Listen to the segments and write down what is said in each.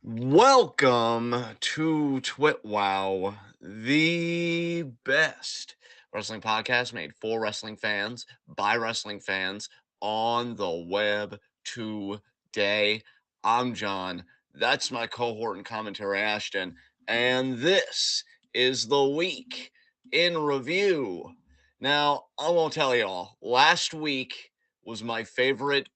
Welcome to TWitWoW, the best wrestling podcast made for wrestling fans by wrestling fans on the web today. I'm John. That's my cohort and commentary, Ashton. And this is the week in review. Now, I won't tell you all. Last week was my favorite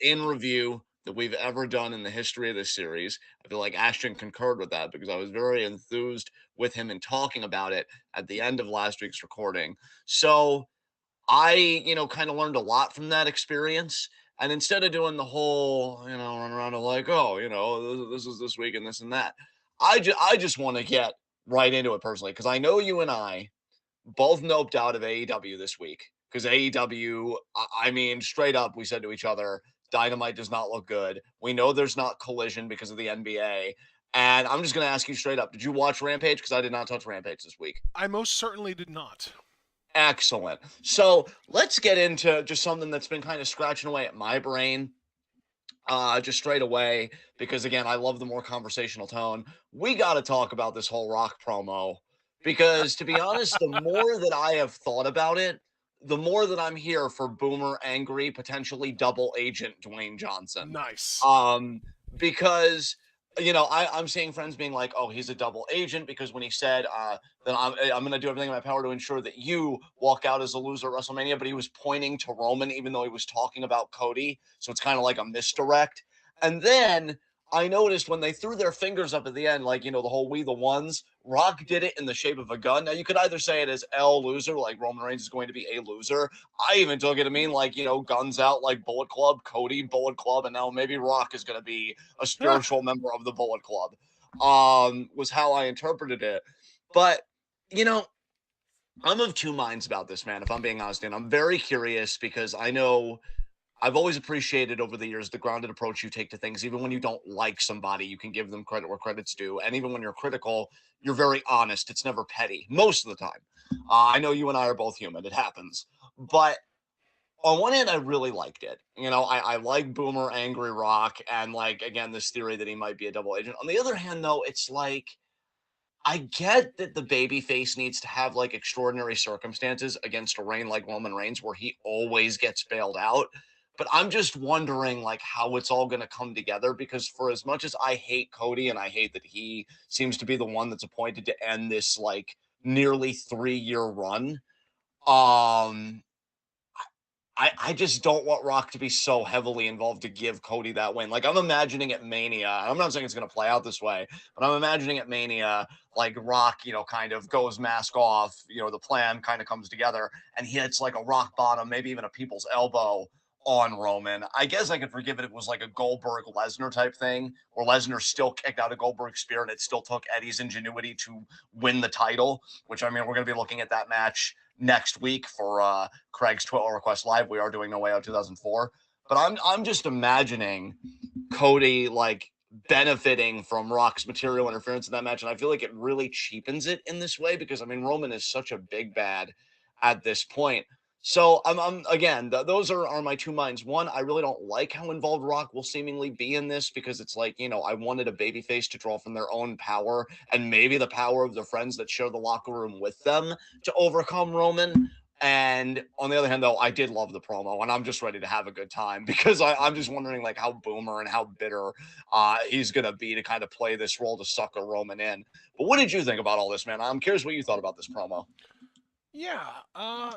in review that we've ever done in the history of this series. I feel like Ashton concurred with that because I was very enthused with him in talking about it at the end of last week's recording. So I, kind of learned a lot from that experience. And instead of doing the whole, run around of like, oh, this is this week and this and that, I just want to get right into it personally because I know you and I both noped out of AEW this week because AEW, I mean, straight up, we said to each other, Dynamite does not look good. We know there's not collision because of the NBA. And I'm just going to ask you straight up, did you watch Rampage? Because I did not touch Rampage this week. I most certainly did not. Excellent. So let's get into just something that's been kind of scratching away at my brain just straight away, because again, I love the more conversational tone. We got to talk about this whole Rock promo because, to be honest, the more that I have thought about it, the more that I'm here for Boomer angry, potentially double agent Dwayne Johnson. Nice. Because I'm seeing friends being like, "Oh, he's a double agent," because when he said that I'm going to do everything in my power to ensure that you walk out as a loser at WrestleMania, but he was pointing to Roman even though he was talking about Cody, so it's kind of like a misdirect. And then I noticed when they threw their fingers up at the end, like the whole "We the Ones," Rock did it in the shape of a gun. Now you could either say it as L loser, like Roman Reigns is going to be a loser. I even took it to mean like guns out, like Bullet Club, Cody Bullet Club, and now maybe Rock is going to be a spiritual member of the Bullet Club. Was how I interpreted it. But I'm of two minds about this, man, if I'm being honest. And I'm very curious because I know I've always appreciated over the years the grounded approach you take to things. Even when you don't like somebody, you can give them credit where credit's due. And even when you're critical, you're very honest. It's never petty most of the time. I know you and I are both human. It happens. But on one hand, I really liked it. I like Boomer Angry Rock and, like, again, this theory that he might be a double agent. On the other hand, though, it's like, I get that the babyface needs to have like extraordinary circumstances against a reign like Roman Reigns where he always gets bailed out. But I'm just wondering like how it's all going to come together because for as much as I hate Cody and I hate that he seems to be the one that's appointed to end this like nearly 3-year run, um I just don't want Rock to be so heavily involved to give Cody that win. Like I'm imagining at Mania, and I'm not saying it's going to play out this way, but I'm imagining at Mania, like Rock, kind of goes mask off, the plan kind of comes together and he hits like a rock bottom, maybe even a people's elbow on Roman. I guess I could forgive it if it was like a Goldberg Lesnar type thing, where Lesnar still kicked out a Goldberg spear and it still took Eddie's ingenuity to win the title, which I mean, we're going to be looking at that match next week for Craig's TWitWoW Request Live. We are doing No Way Out 2004. But I'm just imagining Cody like benefiting from Rock's material interference in that match. And I feel like it really cheapens it in this way because I mean Roman is such a big bad at this point. So I'm again, those are my two minds. One, I really don't like how involved Rock will seemingly be in this because it's like, I wanted a babyface to draw from their own power and maybe the power of the friends that share the locker room with them to overcome Roman. And on the other hand, though, I did love the promo, and I'm just ready to have a good time because I'm just wondering like how Boomer and how bitter he's gonna be to kind of play this role to sucker Roman in. But what did you think about all this, man? I'm curious what you thought about this promo. Yeah.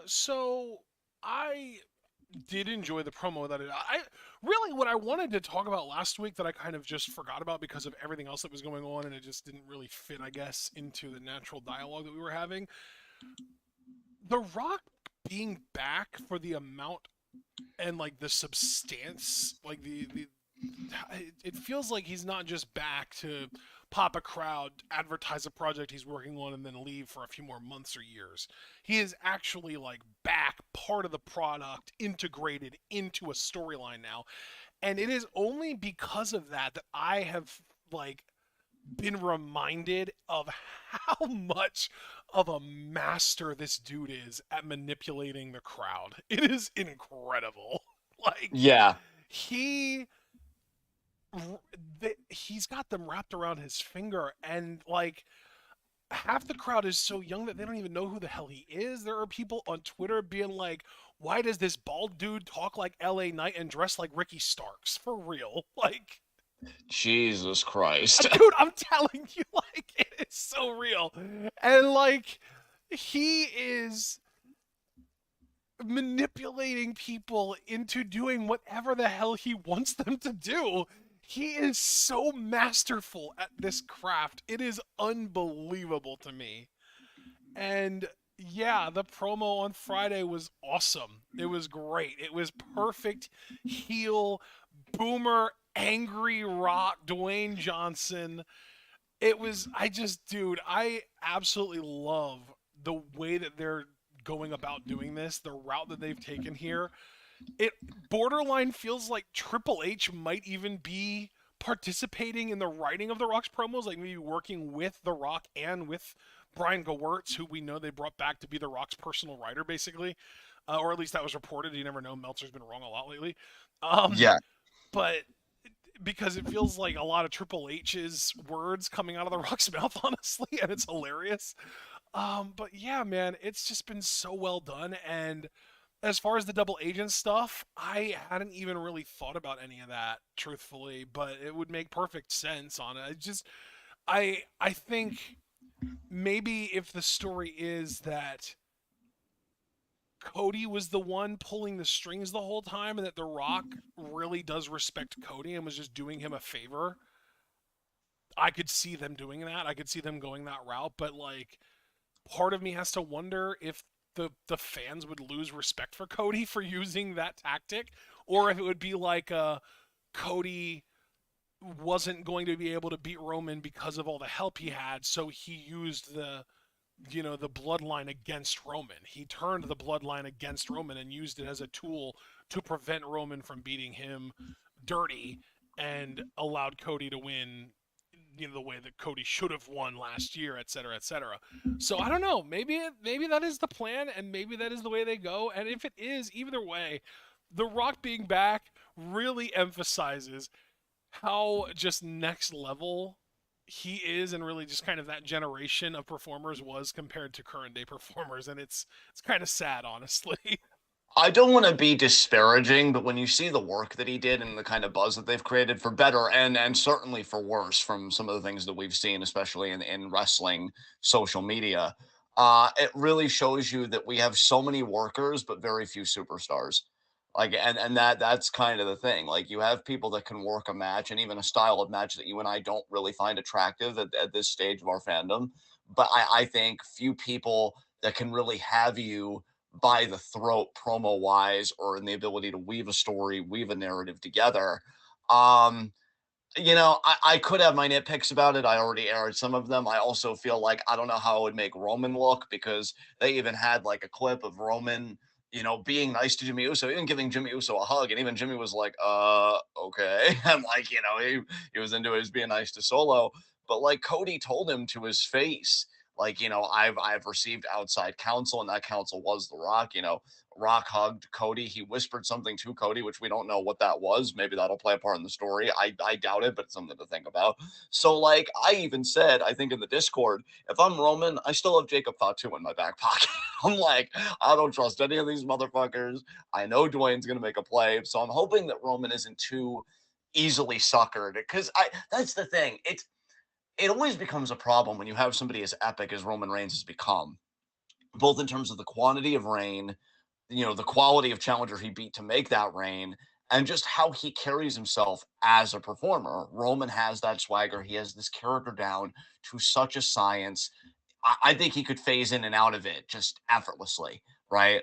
So I did enjoy the promo that I really what I wanted to talk about last week that I kind of just forgot about because of everything else that was going on and it just didn't really fit, I guess, into the natural dialogue that we were having. The Rock being back for the amount and like the substance, like the it feels like he's not just back to pop a crowd, advertise a project he's working on, and then leave for a few more months or years. He is actually like back, part of the product, integrated into a storyline now. And it is only because of that that I have like been reminded of how much of a master this dude is at manipulating the crowd. It is incredible. Like Yeah, he he's got them wrapped around his finger, and like half the crowd is so young that they don't even know who the hell he is. There are people on Twitter being like, why does this bald dude talk like LA Knight and dress like Ricky Starks? For real. Like, Jesus Christ. dude, I'm telling you, like, it is so real. And like, he is manipulating people into doing whatever the hell he wants them to do. He is so masterful at this craft. It is unbelievable to me. And yeah, the promo on Friday was awesome. It was great. It was perfect heel boomer angry rock Dwayne Johnson. It was dude, I absolutely love the way that they're going about doing this, the route that they've taken here. It borderline feels like Triple H might even be participating in the writing of The Rock's promos, like maybe working with The Rock and with Brian Gewirtz, who we know they brought back to be The Rock's personal writer, basically. Or at least that was reported. You never know. Meltzer's been wrong a lot lately. Yeah. But because it feels like a lot of Triple H's words coming out of The Rock's mouth, honestly, and it's hilarious. But yeah, man, it's just been so well done. And as far as the double agent stuff, I hadn't even really thought about any of that, truthfully, but it would make perfect sense on it. I think maybe if the story is that Cody was the one pulling the strings the whole time and that The Rock really does respect Cody and was just doing him a favor, I could see them doing that. I could see them going that route, but like part of me has to wonder if the fans would lose respect for Cody for using that tactic, or if it would be like Cody wasn't going to be able to beat Roman because of all the help he had, so he used the bloodline against Roman. He turned the bloodline against Roman and used it as a tool to prevent Roman from beating him dirty and allowed Cody to win the way that Cody should have won last year, et cetera, et cetera. So I don't know. Maybe that is the plan, and maybe that is the way they go. And if it is, either way, The Rock being back really emphasizes how just next level he is, and really just kind of that generation of performers was compared to current day performers, and it's kind of sad, honestly. I don't want to be disparaging, but when you see the work that he did and the kind of buzz that they've created for better and certainly for worse from some of the things that we've seen, especially in wrestling social media, it really shows you that we have so many workers but very few superstars. Like and that's kind of the thing. Like you have people that can work a match and even a style of match that you and I don't really find attractive at this stage of our fandom. But I think few people that can really have you by the throat promo wise or in the ability to weave a story, weave a narrative together. Um, I could have my nitpicks about it. I already aired some of them. I also feel like I don't know how it would make Roman look because they even had like a clip of Roman, being nice to Jimmy Uso, even giving Jimmy Uso a hug. And even Jimmy was like, okay. And like, he was into his being nice to Solo. But like Cody told him to his face, like, I've received outside counsel, and that counsel was The Rock. Rock hugged Cody. He whispered something to Cody, which we don't know what that was. Maybe that'll play a part in the story. I doubt it, but it's something to think about. So, like, I even said, I think in the Discord, if I'm Roman, I still have Jacob Fatu in my back pocket. I'm like, I don't trust any of these motherfuckers. I know Dwayne's gonna make a play, so I'm hoping that Roman isn't too easily suckered. Because that's the thing. It always becomes a problem when you have somebody as epic as Roman Reigns has become, both in terms of the quantity of reign, the quality of challenger he beat to make that reign, and just how he carries himself as a performer. Roman has that swagger. He has this character down to such a science. I think he could phase in and out of it just effortlessly, right?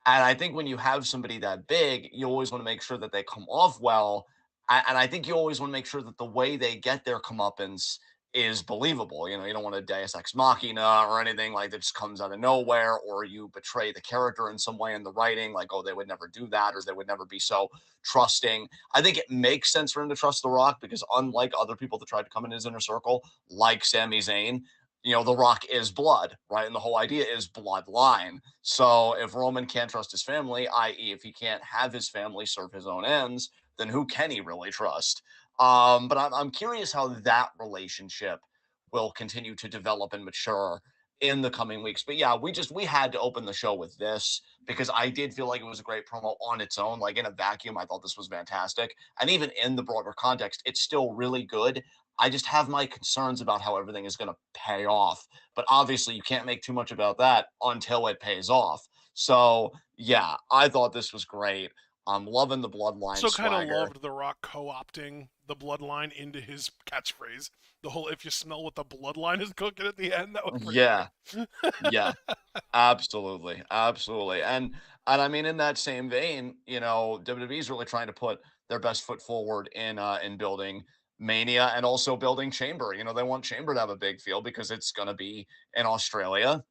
And I think when you have somebody that big, you always want to make sure that they come off well. And I think you always want to make sure that the way they get their comeuppance is believable. You don't want to Deus Ex Machina or anything like that just comes out of nowhere, or you betray the character in some way in the writing, like, oh, they would never do that, or they would never be so trusting. I think it makes sense for him to trust The Rock because unlike other people that tried to come in his inner circle, like Sami Zayn, The Rock is blood, right? And the whole idea is bloodline. So if Roman can't trust his family, i.e., if he can't have his family serve his own ends, then who can he really trust? But I'm curious how that relationship will continue to develop and mature in the coming weeks. But yeah, we had to open the show with this because I did feel like it was a great promo on its own. Like in a vacuum, I thought this was fantastic. And even in the broader context, it's still really good. I just have my concerns about how everything is going to pay off. But obviously, you can't make too much about that until it pays off. So, yeah, I thought this was great. I'm loving the bloodline So kind of swagger. loved The Rock co-opting the bloodline into his catchphrase. The whole "if you smell what the bloodline is cooking" at the end, that was pretty Yeah, good. yeah. Absolutely, absolutely, and I mean, in that same vein, WWE is really trying to put their best foot forward in building Mania and also building Chamber. They want Chamber to have a big field because it's going to be in Australia,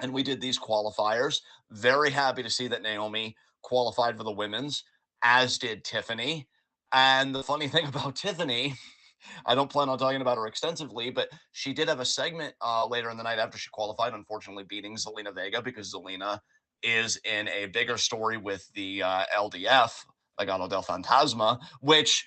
and we did these qualifiers. Very happy to see that Naomi qualified for the women's, as did Tiffany. And the funny thing about Tiffany, I don't plan on talking about her extensively, but she did have a segment later in the night after she qualified, unfortunately beating Zelina Vega because Zelina is in a bigger story with the LDF, Legado del Fantasma, which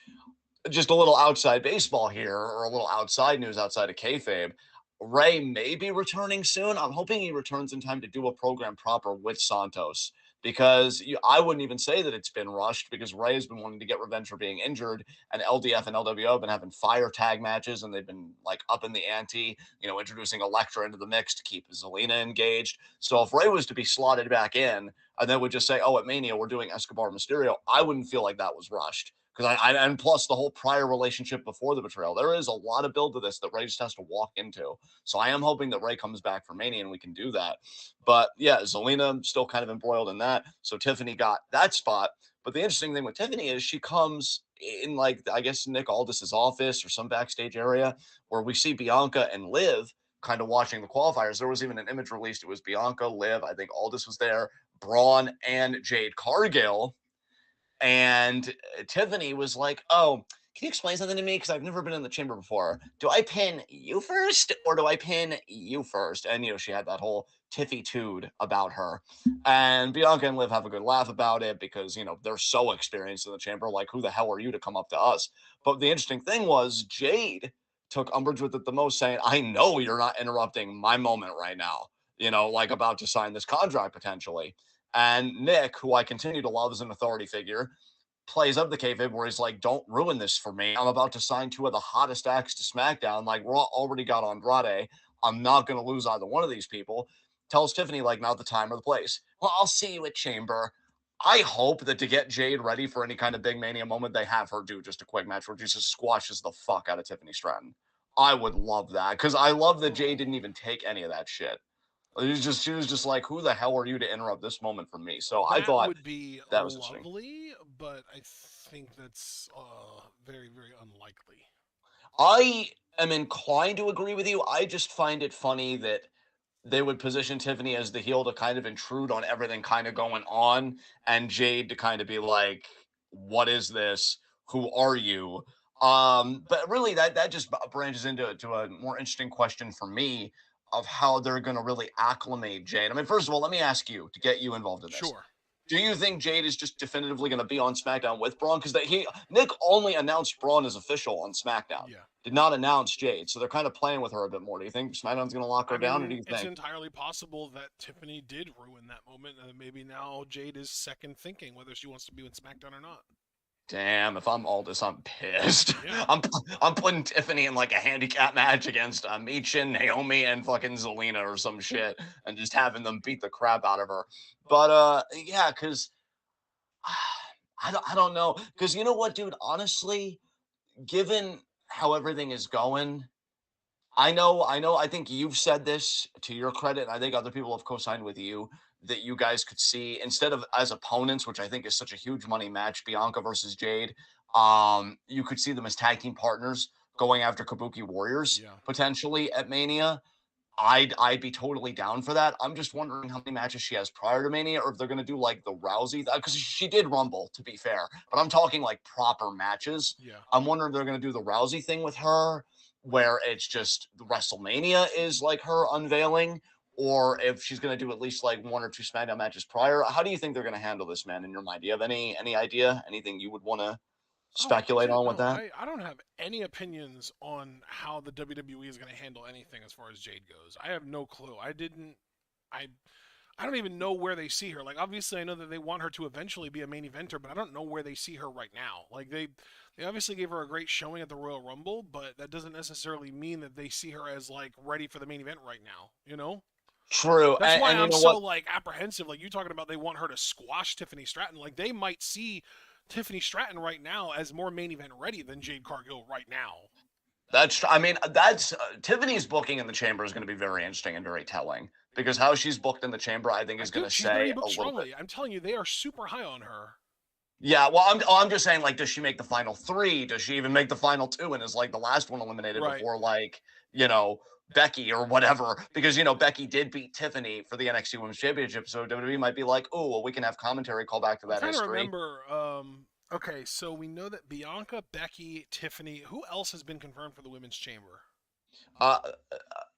just a little outside baseball here, or a little outside news outside of kayfabe. Ray may be returning soon. I'm hoping he returns in time to do a program proper with Santos because I wouldn't even say that it's been rushed because Ray has been wanting to get revenge for being injured, and LDF and LWO have been having fire tag matches, and they've been like up in the ante, introducing Elektra into the mix to keep Zelina engaged. So if Ray was to be slotted back in, and then would just say, "Oh, at Mania we're doing Escobar Mysterio," I wouldn't feel like that was rushed because and plus the whole prior relationship before the betrayal, there is a lot of build to this that Ray just has to walk into. So I am hoping that Ray comes back for Mania and we can do that. But yeah, Zelina still kind of embroiled in that. So Tiffany got that spot. But the interesting thing with Tiffany is she comes in like I guess Nick Aldis's office or some backstage area where we see Bianca and Liv kind of watching the qualifiers. There was even an image released. It was Bianca, Liv, I think Aldis was there, Braun, and Jade Cargill. And Tiffany was like, "Oh, can you explain something to me? Because I've never been in the chamber before. Do I pin you first or do I pin you first?" And, she had that whole Tiffy tude about her. And Bianca and Liv have a good laugh about it because, they're so experienced in the chamber. Like, who the hell are you to come up to us? But the interesting thing was Jade took umbrage with it the most, saying, "I know you're not interrupting my moment right now, like about to sign this contract potentially." And Nick, who I continue to love as an authority figure, plays up the kayfabe where he's like, "Don't ruin this for me. I'm about to sign two of the hottest acts to SmackDown. Like, Raw already got Andrade. I'm not going to lose either one of these people." Tells Tiffany, like, not the time or the place. "Well, I'll see you at Chamber." I hope that to get Jade ready for any kind of big Mania moment, they have her do just a quick match where she just squashes the fuck out of Tiffany Stratton. I would love that because I love that Jade didn't even take any of that shit. She was just like, "Who the hell are you to interrupt this moment from me?" So I That thought would be that was interesting. lovely, but I think that's very, very unlikely. I am inclined to agree with you. I just find it funny that they would position Tiffany as the heel to kind of intrude on everything kind of going on, and Jade to kind of be like, "What is this? Who are you?" But really, that just branches into a more interesting question for me of how they're going to really acclimate Jade. I mean, first of all, let me ask you to get you involved in this. Sure. Do you think Jade is just definitively going to be on SmackDown with Braun? Because Nick only announced Braun as official on SmackDown, Yeah. did not announce Jade, so they're kind of playing with her a bit more. Do you think SmackDown's going to lock her I down, or mean, do you it's think? entirely possible that Tiffany did ruin that moment, and maybe now Jade is second thinking whether she wants to be in SmackDown or not. Damn, if I'm Aldis, I'm pissed. Yeah. I'm putting Tiffany in like a handicap match against Michin, Naomi, and fucking Zelina or some shit, and just having them beat the crap out of her. But yeah, because I don't know, because you know what, dude, honestly, given how everything is going, I think you've said this to your credit, and I think other people have co-signed with you that you guys could see instead of as opponents, which I think is such a huge money match, Bianca versus Jade. You could see them as tag team partners going after Kabuki Warriors Yeah. potentially at Mania. I'd be totally down for that. I'm just wondering how many matches she has prior to Mania, or if they're gonna do like the Rousey, because she did Rumble, to be fair. But I'm talking like proper matches. Yeah. I'm wondering if they're gonna do the Rousey thing with her, where it's just the WrestleMania is like her unveiling, or if she's gonna do at least like one or two SmackDown matches prior. How do you think they're gonna handle this, man? In your mind, do you have any idea? Anything you would want to Oh, speculate dude, on with no, that? I don't have any opinions on how the WWE is going to handle anything as far as Jade goes. I have no clue. I I don't even know where they see her. Like, obviously, I know that they want her to eventually be a main eventer, but I don't know where they see her right now. Like, they obviously gave her a great showing at the Royal Rumble, but that doesn't necessarily mean that they see her as like ready for the main event right now. You know? True, That's why and you I'm know so what? like apprehensive. Like you talking about, they want her to squash Tiffany Stratton. Like they might see Tiffany Stratton right now as more main event ready than Jade Cargill right now. I mean, that's Tiffany's booking in the chamber is going to be very interesting and very telling because how she's booked in the chamber, I think, is going to Dude, she's going to be say a booked little bit. strongly. I'm telling you, they are super high on her. Yeah, well, I'm just saying, like, does she make the final three? Does she even make the final two? And is like the last one eliminated Right. before, like, you know, Becky or whatever? Because Becky did beat Tiffany for the NXT Women's Championship, so WWE might be like, oh, well, we can have commentary call back to I'm that trying to history. remember. Okay, so we know that Bianca, Becky, Tiffany. Who else has been confirmed for the women's chamber? Uh,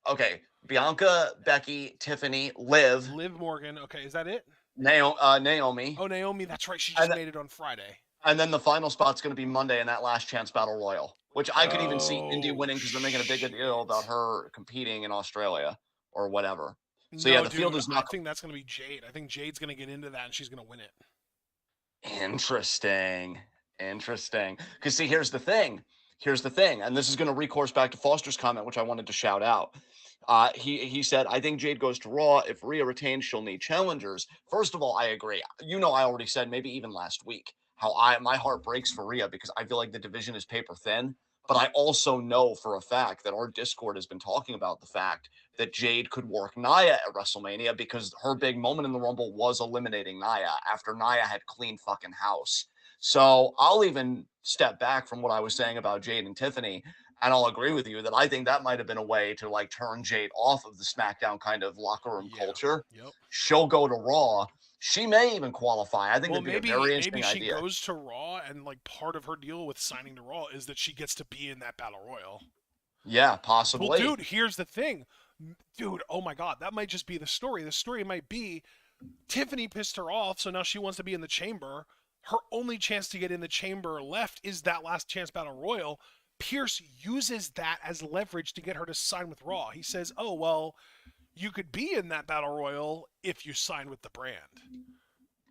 okay, Bianca, Becky, Tiffany, Liv, Liv Morgan. Okay, is that it? Naomi, Oh, Naomi. That's right. She just and made it on Friday. and then the final spot's going to be Monday in that last chance battle royal, which I could even see Indy Oh winning because they're making a big deal about shit. her competing in Australia or whatever. So yeah, No, the field dude. is I not think that's gonna be Jade. I think Jade's gonna get into that and she's gonna win it. interesting. Interesting. Because see, here's the thing. Here's the thing, and this is going to recourse back to Foster's comment, which I wanted to shout out. He said, "I think Jade goes to Raw. If Rhea retains, she'll need challengers." First of all, I agree. I already said maybe even last week how my heart breaks for Rhea because I feel like the division is paper thin. But I also know for a fact that our Discord has been talking about the fact that Jade could work Nia at WrestleMania because her big moment in the Rumble was eliminating Nia after Nia had clean fucking house. So I'll even step back from what I was saying about Jade and Tiffany, and I'll agree with you that I think that might have been a way to like turn Jade off of the SmackDown kind of locker room Yeah. culture. Yep. She'll go to Raw. She may even qualify. I think Well, that'd be a maybe very maybe interesting she idea. goes to Raw and like part of her deal with signing to Raw is that she gets to be in that battle royal. Yeah, Well, possibly. dude, here's the thing. Dude, oh my god, that might just be the story. The story might be Tiffany pissed her off, so now she wants to be in the chamber. Her only chance to get in the chamber left is that last chance battle royal. Pierce uses that as leverage to get her to sign with Raw. He says, "Oh, well, you could be in that battle royal if you sign with the brand."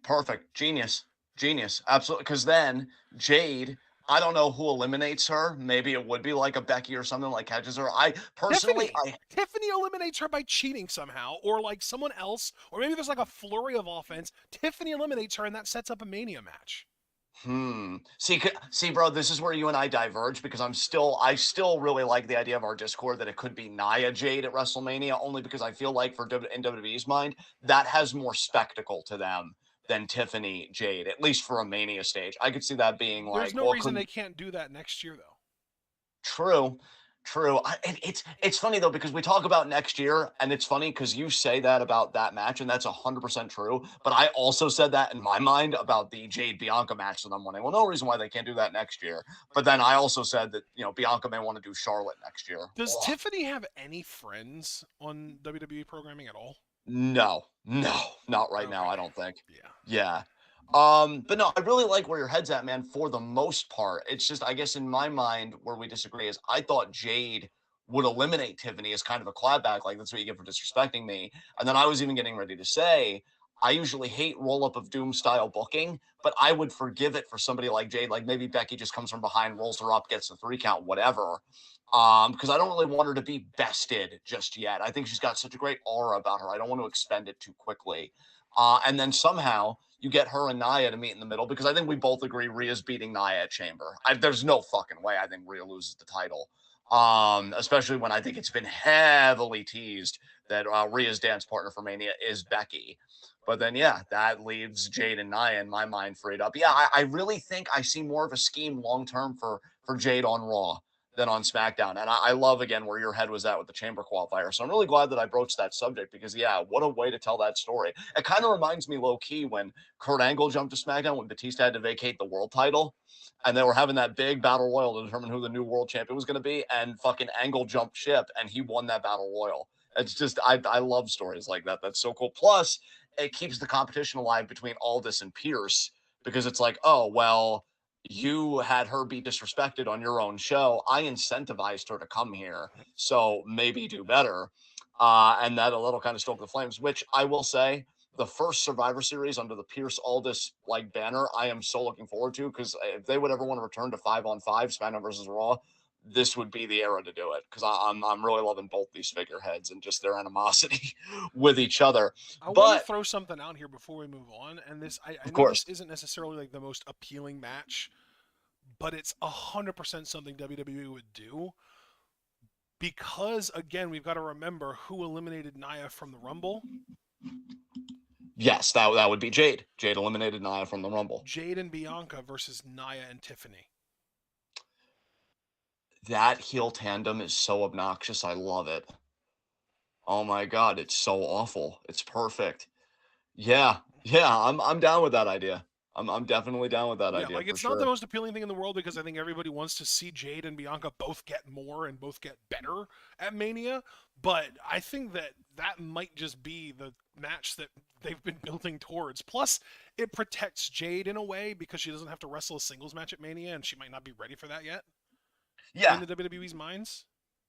Perfect. Genius. Genius. Absolutely. Because then Jade, I don't know who eliminates her. Maybe it would be like a Becky or something like catches her. I personally, Tiffany. Tiffany eliminates her by cheating somehow, or like someone else, or maybe there's like a flurry of offense. Tiffany eliminates her, and that sets up a Mania match. See, bro, this is where you and I diverge because I still really like the idea of our Discord that it could be Nia Jade at WrestleMania, only because I feel like in WWE's mind, that has more spectacle to them than Tiffany Jade, at least for a Mania stage. I could see that being There's like, no well, reason couldn't they can't do that next year, though. True, true. It's funny though because we talk about next year, and it's funny because you say that about that match, and that's 100% true. But I also said that in my mind about the Jade Bianca match, and I'm wondering, well, no reason why they can't do that next year. But then I also said that Bianca may want to do Charlotte next year. Does Ugh. Tiffany have any friends on WWE programming at all? No, no, not right now. Okay. I don't think. Yeah. Yeah. But no, I really like where your head's at, man, for the most part. It's just, I guess, in my mind, where we disagree is I thought Jade would eliminate Tiffany as kind of a clapback, like that's what you get for disrespecting me. And then I was even getting ready to say, I usually hate roll up of doom style booking, but I would forgive it for somebody like Jade. Like maybe Becky just comes from behind, rolls her up, gets the 3 count, whatever. Because I don't really want her to be bested just yet. I think she's got such a great aura about her. I don't want to expend it too quickly. And then somehow you get her and Nia to meet in the middle because I think we both agree Rhea's beating Nia at Chamber. There's no fucking way I think Rhea loses the title. Especially when I think it's been heavily teased that Rhea's dance partner for Mania is Becky. But then, yeah, that leaves Jade and Nia in my mind freed up. Yeah, I really think I see more of a scheme long term for Jade on Raw than on SmackDown. And I love again where your head was at with the Chamber qualifier. So I'm really glad that I broached that subject because yeah, what a way to tell that story. It kind of reminds me low key when Kurt Angle jumped to SmackDown when Batista had to vacate the world title. And they were having that big battle royal to determine who the new world champion was going to be. And fucking Angle jumped ship and he won that battle royal. It's just, I love stories like that. That's so cool. Plus, it keeps the competition alive between Aldis and Pierce because it's like, oh, well, you had her be disrespected on your own show. I incentivized her to come here, so maybe do better. And that a little kind of stoke the flames, which I will say, the first Survivor Series under the Pierce Aldis like banner, I am so looking forward to, because if they would ever want to return to 5-on-5 SmackDown versus Raw, this would be the era to do it, because I'm really loving both these figureheads and just their animosity with each other. I want to But throw something out here before we move on, and I of know course, this isn't necessarily like the most appealing match, but it's 100% something WWE would do because again we've got to remember who eliminated Nia from the Rumble. yes, that would be Jade. Jade eliminated Nia from the Rumble. Jade and Bianca versus Nia and Tiffany. That heel tandem is so obnoxious. I love it. Oh my god, it's so awful. It's perfect. Yeah, yeah, I'm down with that idea. I'm definitely down with that Yeah, idea like for it's not the sure. most appealing thing in the world because I think everybody wants to see Jade and Bianca both get more and both get better at Mania, but I think that that might just be the match that they've been building towards. Plus, it protects Jade in a way because she doesn't have to wrestle a singles match at Mania and she might not be ready for that yet in Yeah, the WWE's minds.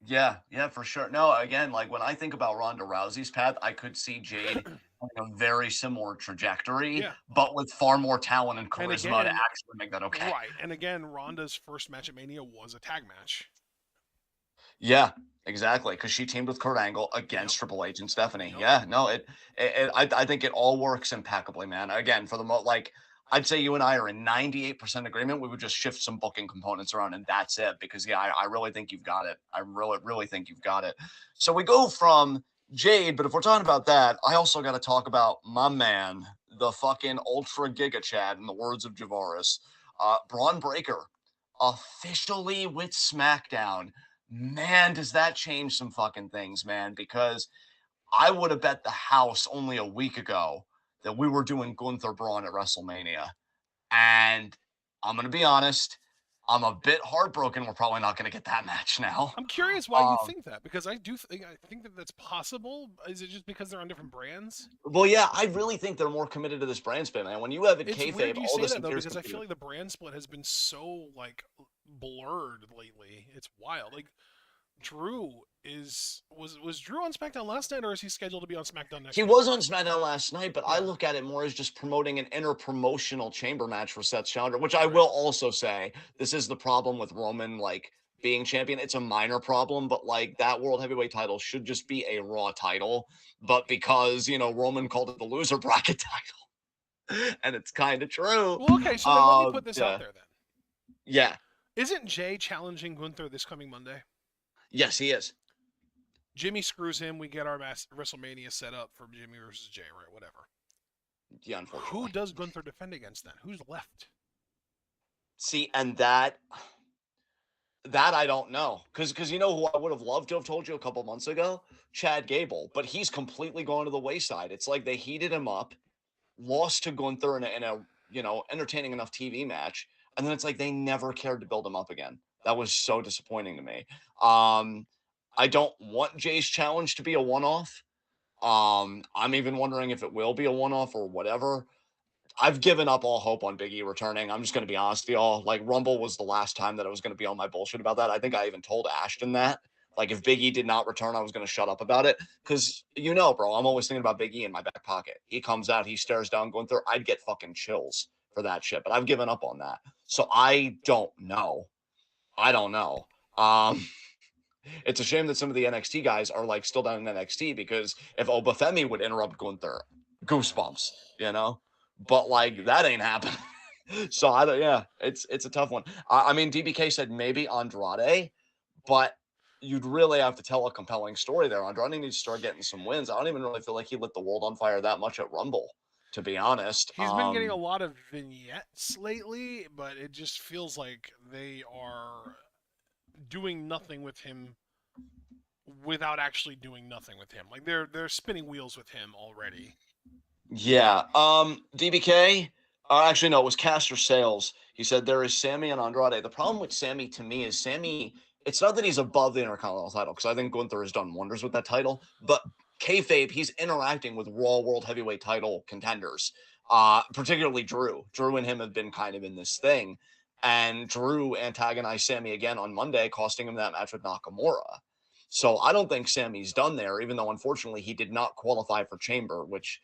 yeah, yeah, for sure. No, again, like when I think about Ronda Rousey's path, I could see Jade on a very similar trajectory, Yeah. but with far more talent and And charisma to again, actually make that okay. right. And again, Ronda's first match at Mania was a tag match. Yeah, exactly. Because she teamed with Kurt Angle Yep. against Triple H and Stephanie. Yep. Yeah, no, I think it all works impeccably, man. Again, for the like, I'd say you and I are in 98% agreement. We would just shift some booking components around, and that's it. Because yeah, I really think you've got it. I really think you've got it. So we go from Jade, but if we're talking about that, I also got to talk about my man, the fucking Ultra Giga Chad, in the words of Javaris, Braun Breaker, officially with SmackDown. Man, does that change some fucking things, man? Because I would have bet the house only a week ago that we were doing Gunther Braun at WrestleMania. And I'm going to be honest, I'm a bit heartbroken. We're probably not going to get that match now. I'm curious why you Um, think that because I think that that's possible. Is it just because they're on different brands? well, yeah, I really think they're more committed to this brand spin, man. When you have it It's weird kayfabe, you all say this that though appears because I feel competed. like the brand split has been so like blurred lately. It's wild. Like Drew was Drew on SmackDown last night or is he scheduled to be on SmackDown next He week? was on SmackDown last night, but I Yeah. look at it more as just promoting an inter-promotional chamber match for Seth Challenger, which I Right. will also say this is the problem with Roman like being champion. It's a minor problem, but like that world heavyweight title should just be a Raw title. But because Roman called it the loser bracket title, and it's kind of true. Well, okay, so then let me put this out Yeah, there then. yeah, Isn't Jay challenging Gunther this coming Monday? yes, he is. Jimmy screws him. We get our WrestleMania set up for Jimmy versus Jay, right? Whatever. Yeah, Who unfortunately. does Gunther defend against then? Who's left? See, and that I don't know, because you know who I would have loved to have told you a couple months ago, Chad Gable, but he's completely gone to the wayside. It's like they heated him up, lost to Gunther in a entertaining enough TV match, and then it's like they never cared to build him up again. That was so disappointing to me. I don't want Jay's challenge to be a one-off. I'm even wondering if it will be a one-off or whatever. I've given up all hope on Big E returning. I'm just going to be honest with y'all. Like, Rumble was the last time that I was going to be on my bullshit about that. I think I even told Ashton that. Like, if Big E did not return, I was going to shut up about it. Because, bro, I'm always thinking about Big E in my back pocket. He comes out, he stares down Gunther. I'd get fucking chills for that shit. But I've given up on that. So I don't know. I don't know. It's a shame that some of the NXT guys are like still down in NXT because if Obafemi would interrupt Gunther, goosebumps, you know? But like that ain't happening. So I don't, yeah, it's a tough one. I mean, DBK said maybe Andrade, but you'd really have to tell a compelling story there. Andrade needs to start getting some wins. I don't even really feel like he lit the world on fire that much at Rumble, to be honest. He's been getting a lot of vignettes lately, but it just feels like they are doing nothing with him without actually doing nothing with him. Like they're spinning wheels with him already. Yeah. DBK. Actually, no, it was Caster Sales. He said there is Sammy and Andrade. The problem with Sammy to me is Sammy. It's not that he's above the Intercontinental title because I think Gunther has done wonders with that title. But kayfabe, he's interacting with Raw World Heavyweight Title contenders, particularly Drew. Drew and him have been kind of in this thing, and Drew antagonized Sammy again on Monday, costing him that match with Nakamura. So I don't think Sammy's done there, even though unfortunately he did not qualify for Chamber, which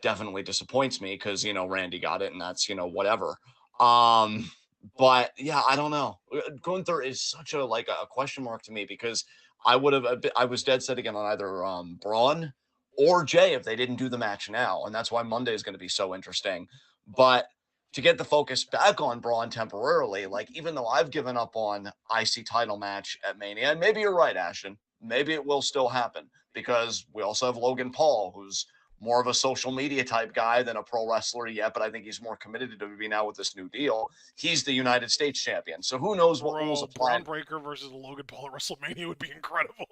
definitely disappoints me because Randy got it and that's whatever. Um, but yeah, I don't know. Gunther is such a like a question mark to me because I was dead set again on either Braun or Jay if they didn't do the match now, and that's why Monday is going to be so interesting. But to get the focus back on Braun temporarily, like even though I've given up on IC title match at Mania, and maybe you're right, Ashton, maybe it will still happen because we also have Logan Paul, who's more of a social media type guy than a pro wrestler yet, but I think he's more committed to WWE now with this new deal. He's the United States champion. So who knows what rules Bro, apply. Braun Breaker versus Logan Paul at WrestleMania would be incredible.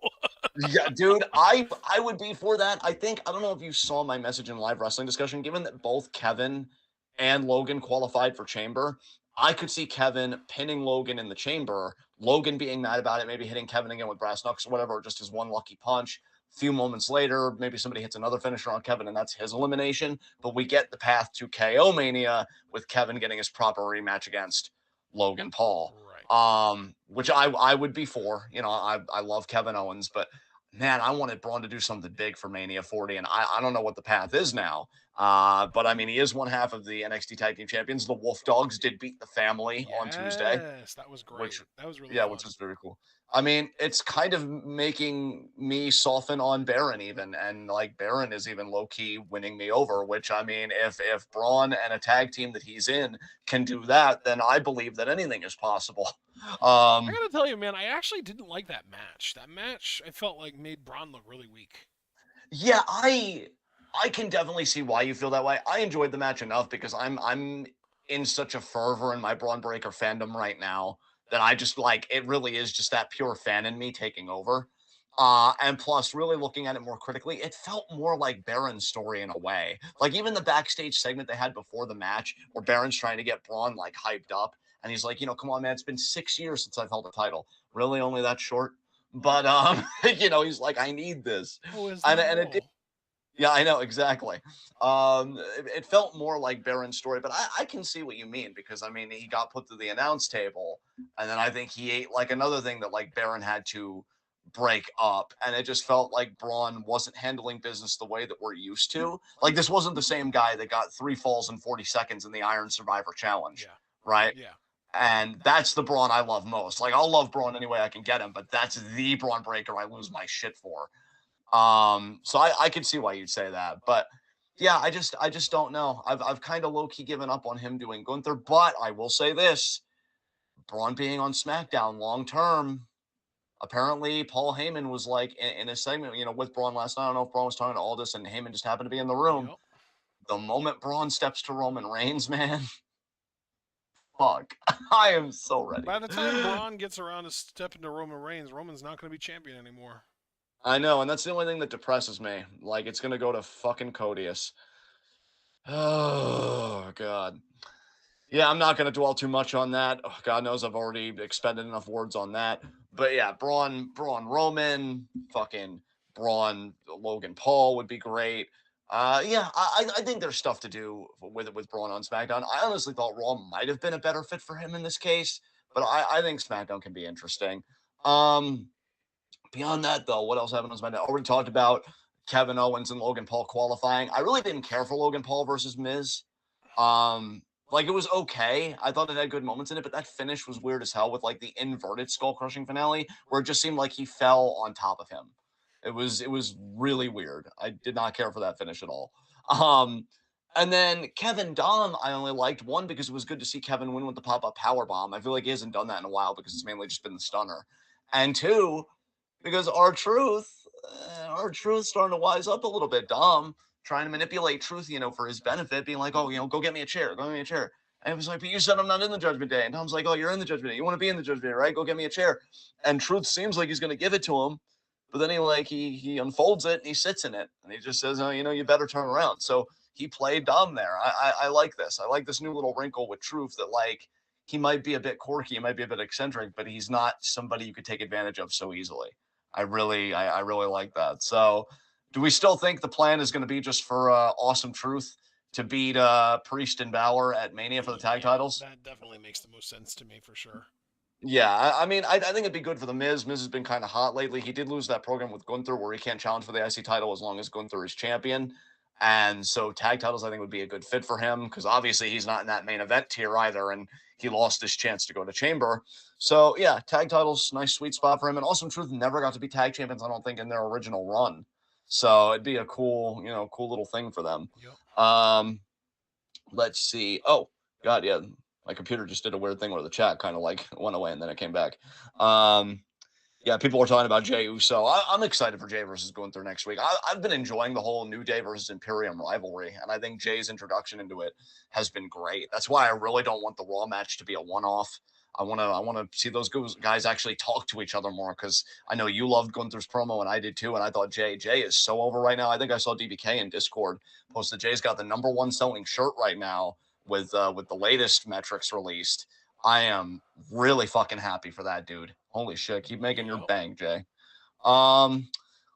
Yeah, dude, I would be for that. I think I don't know if you saw my message in live wrestling discussion. Given that both Kevin and Logan qualified for Chamber, I could see Kevin pinning Logan in the Chamber. Logan being mad about it, maybe hitting Kevin again with brass knuckles or whatever, or just his one lucky punch. A few moments later, maybe somebody hits another finisher on Kevin, and that's his elimination. But we get the path to KO Mania with Kevin getting his proper rematch against Logan Paul. Right. Which I would be for. I love Kevin Owens, but man, I wanted Braun to do something big for Mania 40, and I don't know what the path is now. But I mean, he is one half of the NXT Tag Team Champions. The Wolf Dogs did beat the family on Tuesday, Yes, that was great. which, That was really yeah, fun. which was very cool. I mean, it's kind of making me soften on Baron even, and like Baron is even low key winning me over. Which I mean, if Braun and a tag team that he's in can do that, then I believe that anything is possible. I gotta tell you, man, I actually didn't like that match. That match, I felt like made Braun look really weak. Yeah, I can definitely see why you feel that way. I enjoyed the match enough because I'm in such a fervor in my Braun Breaker fandom right now that I just like it really is just that pure fan in me taking over. And plus, really looking at it more critically, it felt more like Baron's story in a way. Like even the backstage segment they had before the match, where Baron's trying to get Braun like hyped up, and he's like, come on, man, it's been 6 years since I've held a title. Really, only that short? But he's like, I need this, Oh, is and that and it did. all? Yeah, I know exactly. It felt more like Baron's story, but I can see what you mean because I mean he got put to the announce table, and then I think he ate like another thing that like Baron had to break up, and it just felt like Braun wasn't handling business the way that we're used to. Like this wasn't the same guy that got 3 falls in 40 seconds in the Iron Survivor Challenge, Yeah. right? Yeah. And that's the Braun I love most. Like I'll love Braun any way I can get him, but that's the Braun Breaker I lose my shit for. So I can see why you'd say that, but yeah, I just don't know. I've kind of low key given up on him doing Gunther, but I will say this: Braun being on SmackDown long term. Apparently, Paul Heyman was like in a segment, with Braun last night. I don't know if Braun was talking to Aldis and Heyman just happened to be in the room. Yep. The moment Braun steps to Roman Reigns, man, fuck, I am so ready. By the time Braun gets around to step into Roman Reigns, Roman's not going to be champion anymore. I know, and that's the only thing that depresses me. Like it's gonna go to fucking Codius. Oh god. Yeah, I'm not going to dwell too much on that. Oh, God knows I've already expended enough words on that. But yeah, Braun Roman, fucking Braun Logan Paul would be great. Yeah, I think there's stuff to do with Braun on SmackDown. I honestly thought Raw might have been a better fit for him in this case, but I think SmackDown can be interesting. Um, Beyond that, though, what else happened on SmackDown? Already talked about Kevin Owens and Logan Paul qualifying. I really didn't care for Logan Paul versus Miz. Like it was okay. I thought it had good moments in it, but that finish was weird as hell with like the inverted skull crushing finale, where it just seemed like he fell on top of him. It was really weird. I did not care for that finish at all. Um, and then Kevin Dom, I only liked one because it was good to see Kevin win with the pop up power bomb. I feel like he hasn't done that in a while because it's mainly just been the stunner. And two, because our truth starting to wise up a little bit. Dom trying to manipulate truth, for his benefit, being like, oh, go get me a chair, go get me a chair. And it was like, but you said I'm not in the Judgment Day. And Tom's like, oh, you're in the Judgment Day. You want to be in the Judgment Day, right? Go get me a chair. And Truth seems like he's going to give it to him, but then he unfolds it and he sits in it and he just says, oh, you better turn around. So he played Dom there. I like this. I like this new little wrinkle with Truth that like he might be a bit quirky, he might be a bit eccentric, but he's not somebody you could take advantage of so easily. I really like that. So, do we still think the plan is going to be just for Awesome Truth to beat Priest and Balor at Mania for the tag Yeah, titles. that definitely makes the most sense to me for sure. Yeah, I mean, I think it'd be good for the Miz. Miz has been kind of hot lately. He did lose that program with Gunther where he can't challenge for the IC title as long as Gunther is champion. And so tag titles, I think, would be a good fit for him because obviously he's not in that main event tier either. And he lost his chance to go to Chamber. So yeah, tag titles, nice sweet spot for him. And Awesome Truth never got to be tag champions, I don't think, in their original run. So it'd be a cool, cool little thing for them. Yep. Let's see. Oh, God, yeah. My computer just did a weird thing where the chat kind of like went away and then it came back. Yeah, people were talking about Jey Uso. I'm excited for Jey versus Gunther next week. I've been enjoying the whole New Day versus Imperium rivalry, and I think Jay's introduction into it has been great. That's why I really don't want the Raw match to be a one-off. I want to see those guys actually talk to each other more because I know you loved Gunther's promo and I did too, and I thought Jay is so over right now. I think I saw DBK in Discord post that Jay's got the #1 selling shirt right now with the latest metrics released. I am really fucking happy for that dude. Holy shit, keep making your Yep. bank, Jay.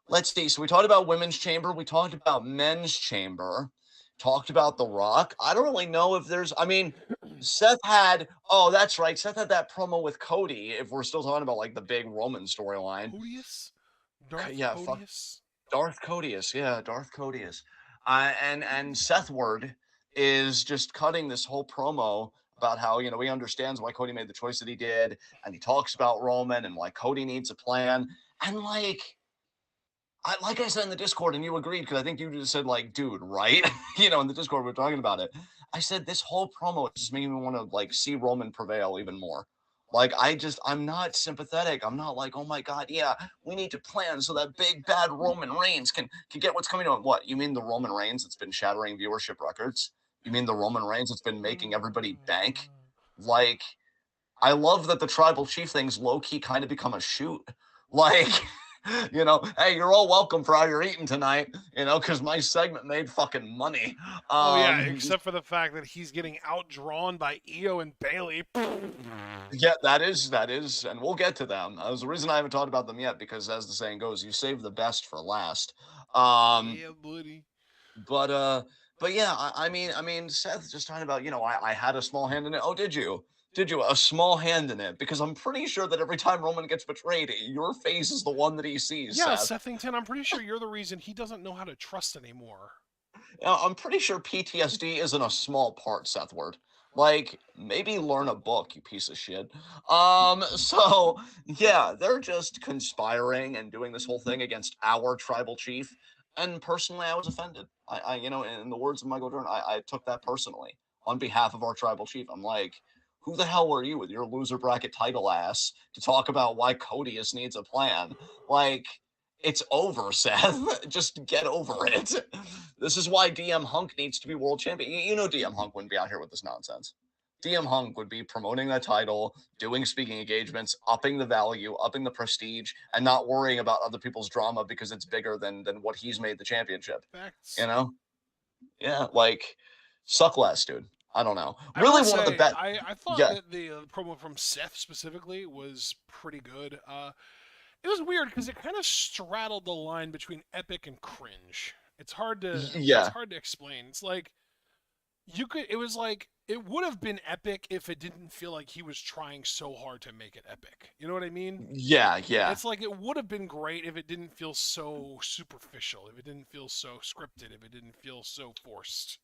Let's see. So we talked about women's chamber, we talked about men's chamber, talked about The Rock. I don't really know if there's Seth had that's right. Seth had that promo with Cody, if we're still talking about like the big Roman storyline. Codius? Darth Yeah, Codius? Darth Codius, yeah, Darth Codius. And Seth Word is just cutting this whole promo about how, he understands why Cody made the choice that he did. And he talks about Roman and why Cody needs a plan. And like I said in the Discord, and you agreed, because I think you just said, like, dude, right? In the Discord, we were talking about it. I said, this whole promo is just making me want to, like, see Roman prevail even more. Like, I'm not sympathetic. I'm not like, oh my God, yeah, we need to plan so that big bad Roman Reigns can get what's coming to him. What? You mean the Roman Reigns that's been shattering viewership records? You mean the Roman Reigns that's been making everybody bank? Like, I love that the tribal chief thing's low key kind of become a shoot. Like, hey, you're all welcome for how you're eating tonight, because my segment made fucking money. Oh yeah, except for the fact that he's getting outdrawn by Io and Bailey. Yeah, that is, and we'll get to them. There's the reason I haven't talked about them yet, because as the saying goes, you save the best for last. Yeah, buddy. But yeah, I mean, Seth's just talking about, I had a small hand in it. Oh, did you? Did you? A small hand in it? Because I'm pretty sure that every time Roman gets betrayed, your face is the one that he sees, Yeah, Seth. Sethington, I'm pretty sure you're the reason he doesn't know how to trust anymore. I'm pretty sure PTSD isn't a small part, Seth Word. Like, maybe learn a book, you piece of shit. So yeah, they're just conspiring and doing this whole thing against our tribal chief. And personally, I was offended. In the words of Michael Jordan, I took that personally on behalf of our tribal chief. I'm like, who the hell were you with your loser bracket title ass to talk about why Codius needs a plan? Like, it's over, Seth. Just get over it. This is why DM Hunk needs to be world champion. DM Hunk wouldn't be out here with this nonsense. DM Hunk would be promoting that title, doing speaking engagements, upping the value, upping the prestige, and not worrying about other people's drama because it's bigger than what he's made the championship. Facts. Yeah, like, suck less, dude. I don't know. I will Really, one of the say, best. I thought Yeah, that the promo from Seth specifically was pretty good. It was weird because it kind of straddled the line between epic and cringe. It's hard to yeah, explain. It's like it was like it would have been epic if it didn't feel like he was trying so hard to make it epic. You know what I mean? yeah. It's like it would have been great if it didn't feel so superficial, if it didn't feel so scripted, if it didn't feel so forced.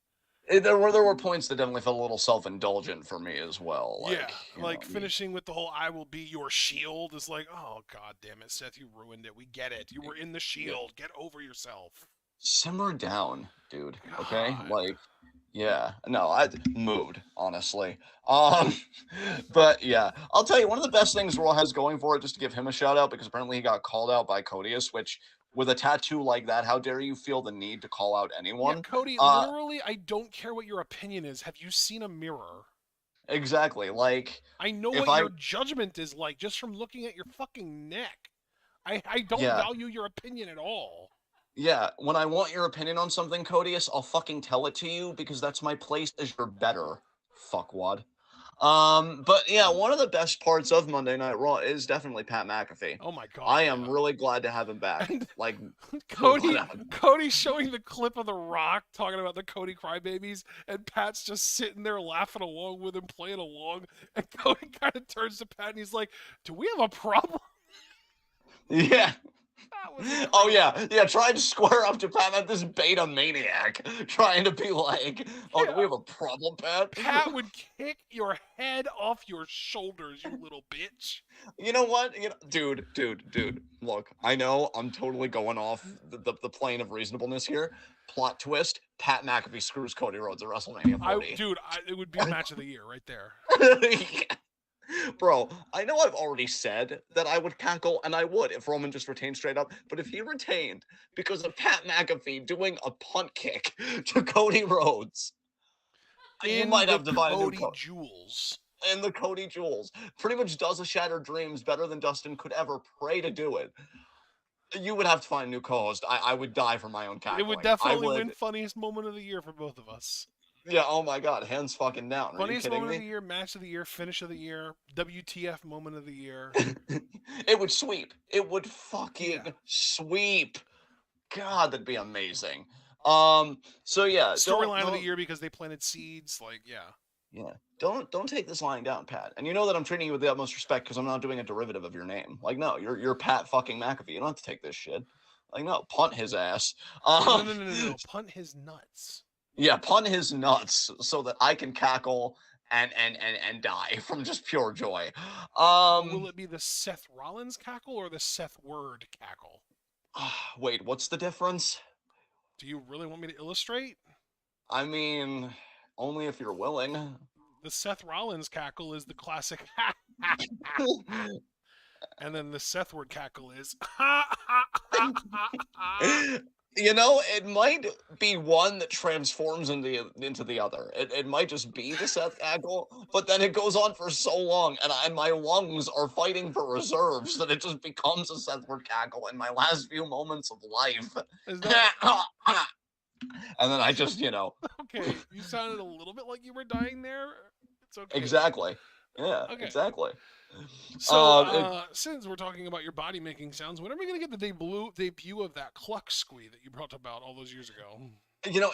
There were points that definitely felt a little self-indulgent for me as well. Like, Yeah, like finishing with the whole "I will be your shield" is like, oh god damn it, Seth, you ruined it. We get it. You were in the shield. Get over yourself. simmer down, dude. Okay, God. like, yeah, no, I moved honestly. Um, but yeah, I'll tell you one of the best things Raw has going for it, just to give him a shout out, because apparently he got called out by Codius, which with a tattoo like that, how dare you feel the need to call out Yeah, anyone? Cody, Uh, literally, I don't care what your opinion is. Have you seen a mirror? exactly. Like, I know if what I, your judgment is like just from looking at your fucking neck. I don't yeah, value your opinion at all. yeah, when I want your opinion on something, Codius, I'll fucking tell it to you because that's my place as your better fuckwad. But yeah, one of the best parts of Monday Night Raw is definitely Pat McAfee. Oh my God, I yeah. am really glad to have him back. And Like, go Cody, on. Cody showing the clip of The Rock talking about the Cody crybabies, and Pat's just sitting there laughing along with him, playing along. And Cody kind of turns to Pat and he's like, "Do we have a problem?" Yeah. That was Oh incredible. yeah, yeah. Trying to square up to Pat, this beta maniac, trying to be like, "Oh, do we Yeah, have a problem, Pat?" Pat would kick your head off your shoulders, you little bitch. You know what? Dude. Look, I know I'm totally going off the plane of reasonableness here. Plot twist: Pat McAfee screws Cody Rhodes at WrestleMania 40. It would be match of the year right there. Yeah. Bro, I know I've already said that I would cackle, and I would if Roman just retained straight up. But if he retained because of Pat McAfee doing a punt kick to Cody Rhodes, you In might the have to find a new Cody coach. Jewels. And the Cody Jewels pretty much does a Shattered Dreams better than Dustin could ever pray to do it. You would have to find a new co-host. I would die for my own It would cackling. I definitely win would. funniest moment of the year for both of us. Yeah. Oh my God. Hands fucking down. Are you Funniest kidding moment of me? the year, match of the year, finish of the year, WTF moment of the year. It would sweep. It would Yeah. fucking sweep. God, that'd be amazing. So yeah, Storyline of the don't year because they planted seeds. Like, yeah. yeah. Don't take this lying down, Pat. And you know that I'm treating you with the utmost respect because I'm not doing a derivative of your name. Like, no, you're Pat fucking McAfee. You don't have to take this shit. Like, no, punt his ass. No, Um, no, no, no, no. Punt his nuts. yeah, punt his nuts so that I can cackle and die from just pure joy. But will it be the Seth Rollins cackle or the Seth Word cackle? Wait, what's the difference? Do you really want me to illustrate? I mean, only if you're willing. The Seth Rollins cackle is the classic and then the Seth Word cackle is You know, it might be one that transforms into the other. It might just be the Seth cackle, but then it goes on for so long, and my lungs are fighting for reserves that it just becomes a Seth word cackle in my last few moments of life. Is that And then I just, you know, okay? You sounded a little bit like you were dying there. It's okay. exactly. Yeah, Okay. exactly. So, since we're talking about your body making sounds, when are we going to get the debut of that cluck squee that you brought about all those years ago? You know,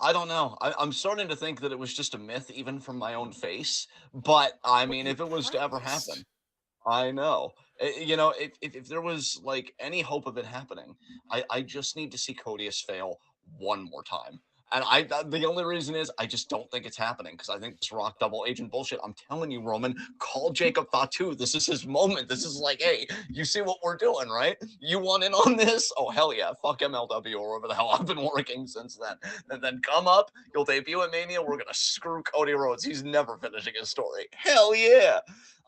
I don't know. I'm starting to think that it was just a myth, even from my own face. But I But mean, you if it was to ever practiced. happen, I know. You know, if there was like any hope of it happening, I just need to see Codius fail one more time. And the only reason is I just don't think it's happening because I think this Rock double agent bullshit. I'm telling you, Roman, call Jacob Fatu. This is his moment. This is like, hey, you see what we're doing, right? You want in on this? Oh hell yeah, fuck MLW or whatever the hell I've been working since then. And then come up, you'll debut at Mania. We're gonna screw Cody Rhodes. He's never finishing his story. Hell yeah.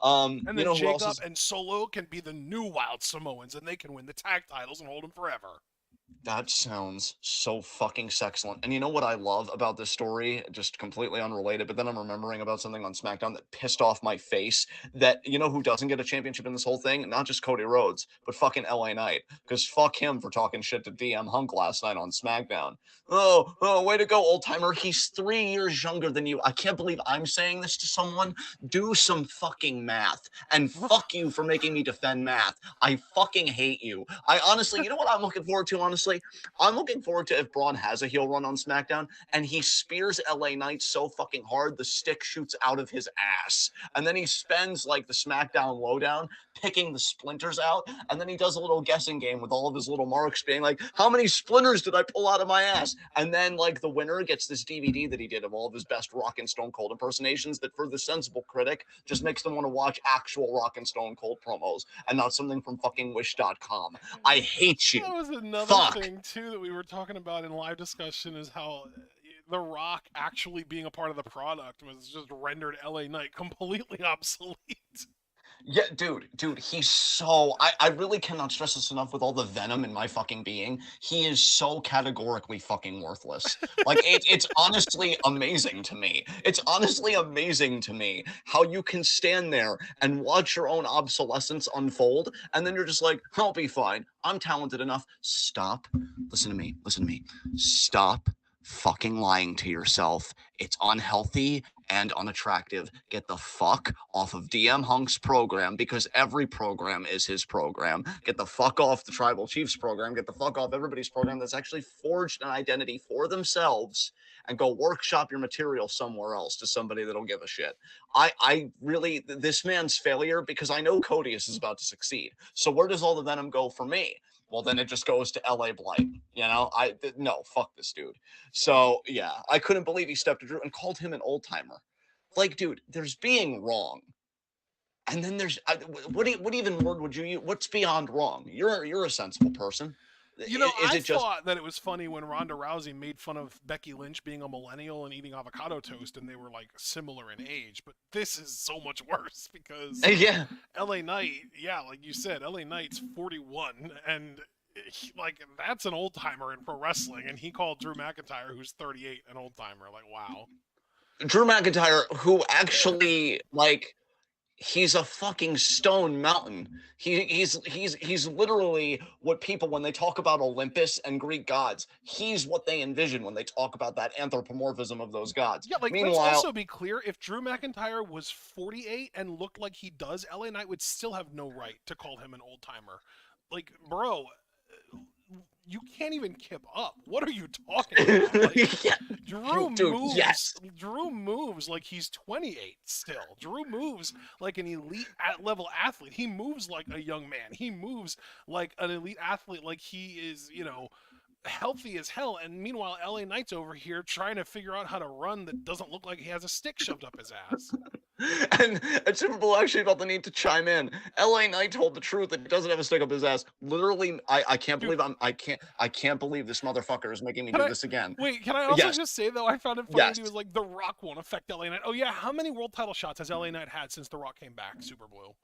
And You then know who else Jacob is and Solo can be the new Wild Samoans, and they can win the tag titles and hold them forever. that sounds so fucking sexcellent. And you know what I love about this story? Just completely unrelated, but then I'm remembering about something on SmackDown that pissed off my face. That you know who doesn't get a championship in this whole thing? Not just Cody Rhodes, but fucking LA Knight. Because fuck him for talking shit to DM Hunk last night on SmackDown. Oh, way to go, old timer. He's 3 years younger than you. I can't believe I'm saying this to someone. Do some fucking math. And fuck you for making me defend math. I fucking hate you. I honestly, you know what I'm looking forward to, honestly? I'm looking forward to if Braun has a heel run on SmackDown and he spears LA Knight so fucking hard the stick shoots out of his ass. And then he spends like the SmackDown lowdown picking the splinters out. And then he does a little guessing game with all of his little marks being like, how many splinters did I pull out of my ass? And then like the winner gets this DVD that he did of all of his best Rock and Stone Cold impersonations that for the sensible critic just makes them want to watch actual Rock and Stone Cold promos and not something from fucking wish.com. I hate you. That was another Fuck. thing too that we were talking about in live discussion is how The Rock actually being a part of the product was just rendered LA Knight completely obsolete. Yeah, dude, he's so I really cannot stress this enough with all the venom in my fucking being. He is so categorically fucking worthless. Like it's honestly amazing to me. It's honestly amazing to me how you can stand there and watch your own obsolescence unfold, and then you're just like, I'll be fine. I'm talented enough. Stop. Listen to me. Listen to me. Stop fucking lying to yourself. It's unhealthy and unattractive. Get the fuck off of DM Hunk's program, because every program is his program. Get the fuck off the Tribal Chiefs program. Get the fuck off everybody's program that's actually forged an identity for themselves, and go workshop your material somewhere else to somebody that'll give a shit. I really, this man's failure, because I know Codius is about to succeed. So where does all the venom go for me? Well, then it just goes to LA Blight. No, fuck this dude. So yeah, I couldn't believe he stepped to Drew and called him an old timer. Like, dude, there's being wrong, and then there's what even word would you use? What's beyond wrong? You're a sensible person. Is I it just thought that it was funny when Ronda Rousey made fun of Becky Lynch being a millennial and eating avocado toast, and they were like similar in age. But this is so much worse because yeah? LA Knight, yeah, like you said, LA Knight's 41, and that's an old timer in pro wrestling, and he called Drew McIntyre, who's 38, an old timer. Like, wow. Drew McIntyre, who actually he's a fucking stone mountain. He's literally what people, when they talk about Olympus and Greek gods, he's what they envision when they talk about that anthropomorphism of those gods. Yeah, like, let's Meanwhile, also be clear, if Drew McIntyre was 48 and looked like he does, LA Knight would still have no right to call him an old timer. Like, bro, you can't even kip up. What are you talking about? Like, yeah, Drew dude, moves. yes. Drew moves like he's 28 still. Drew moves like an elite level athlete. He moves like a young man. He moves like an elite athlete. Like he is, healthy as hell. And meanwhile, LA Knight's over here trying to figure out how to run that doesn't look like he has a stick shoved up his ass. And Super Bowl actually felt the need to chime in. LA Knight told the truth that he doesn't have a stick up his ass. Literally, I can't believe I can't believe this motherfucker is making me do this again. Wait, can I also Yes. just say though, I found it funny Yes. he was like, The Rock won't affect LA Knight. Oh yeah, how many world title shots has LA Knight had since The Rock came back? Super Bowl.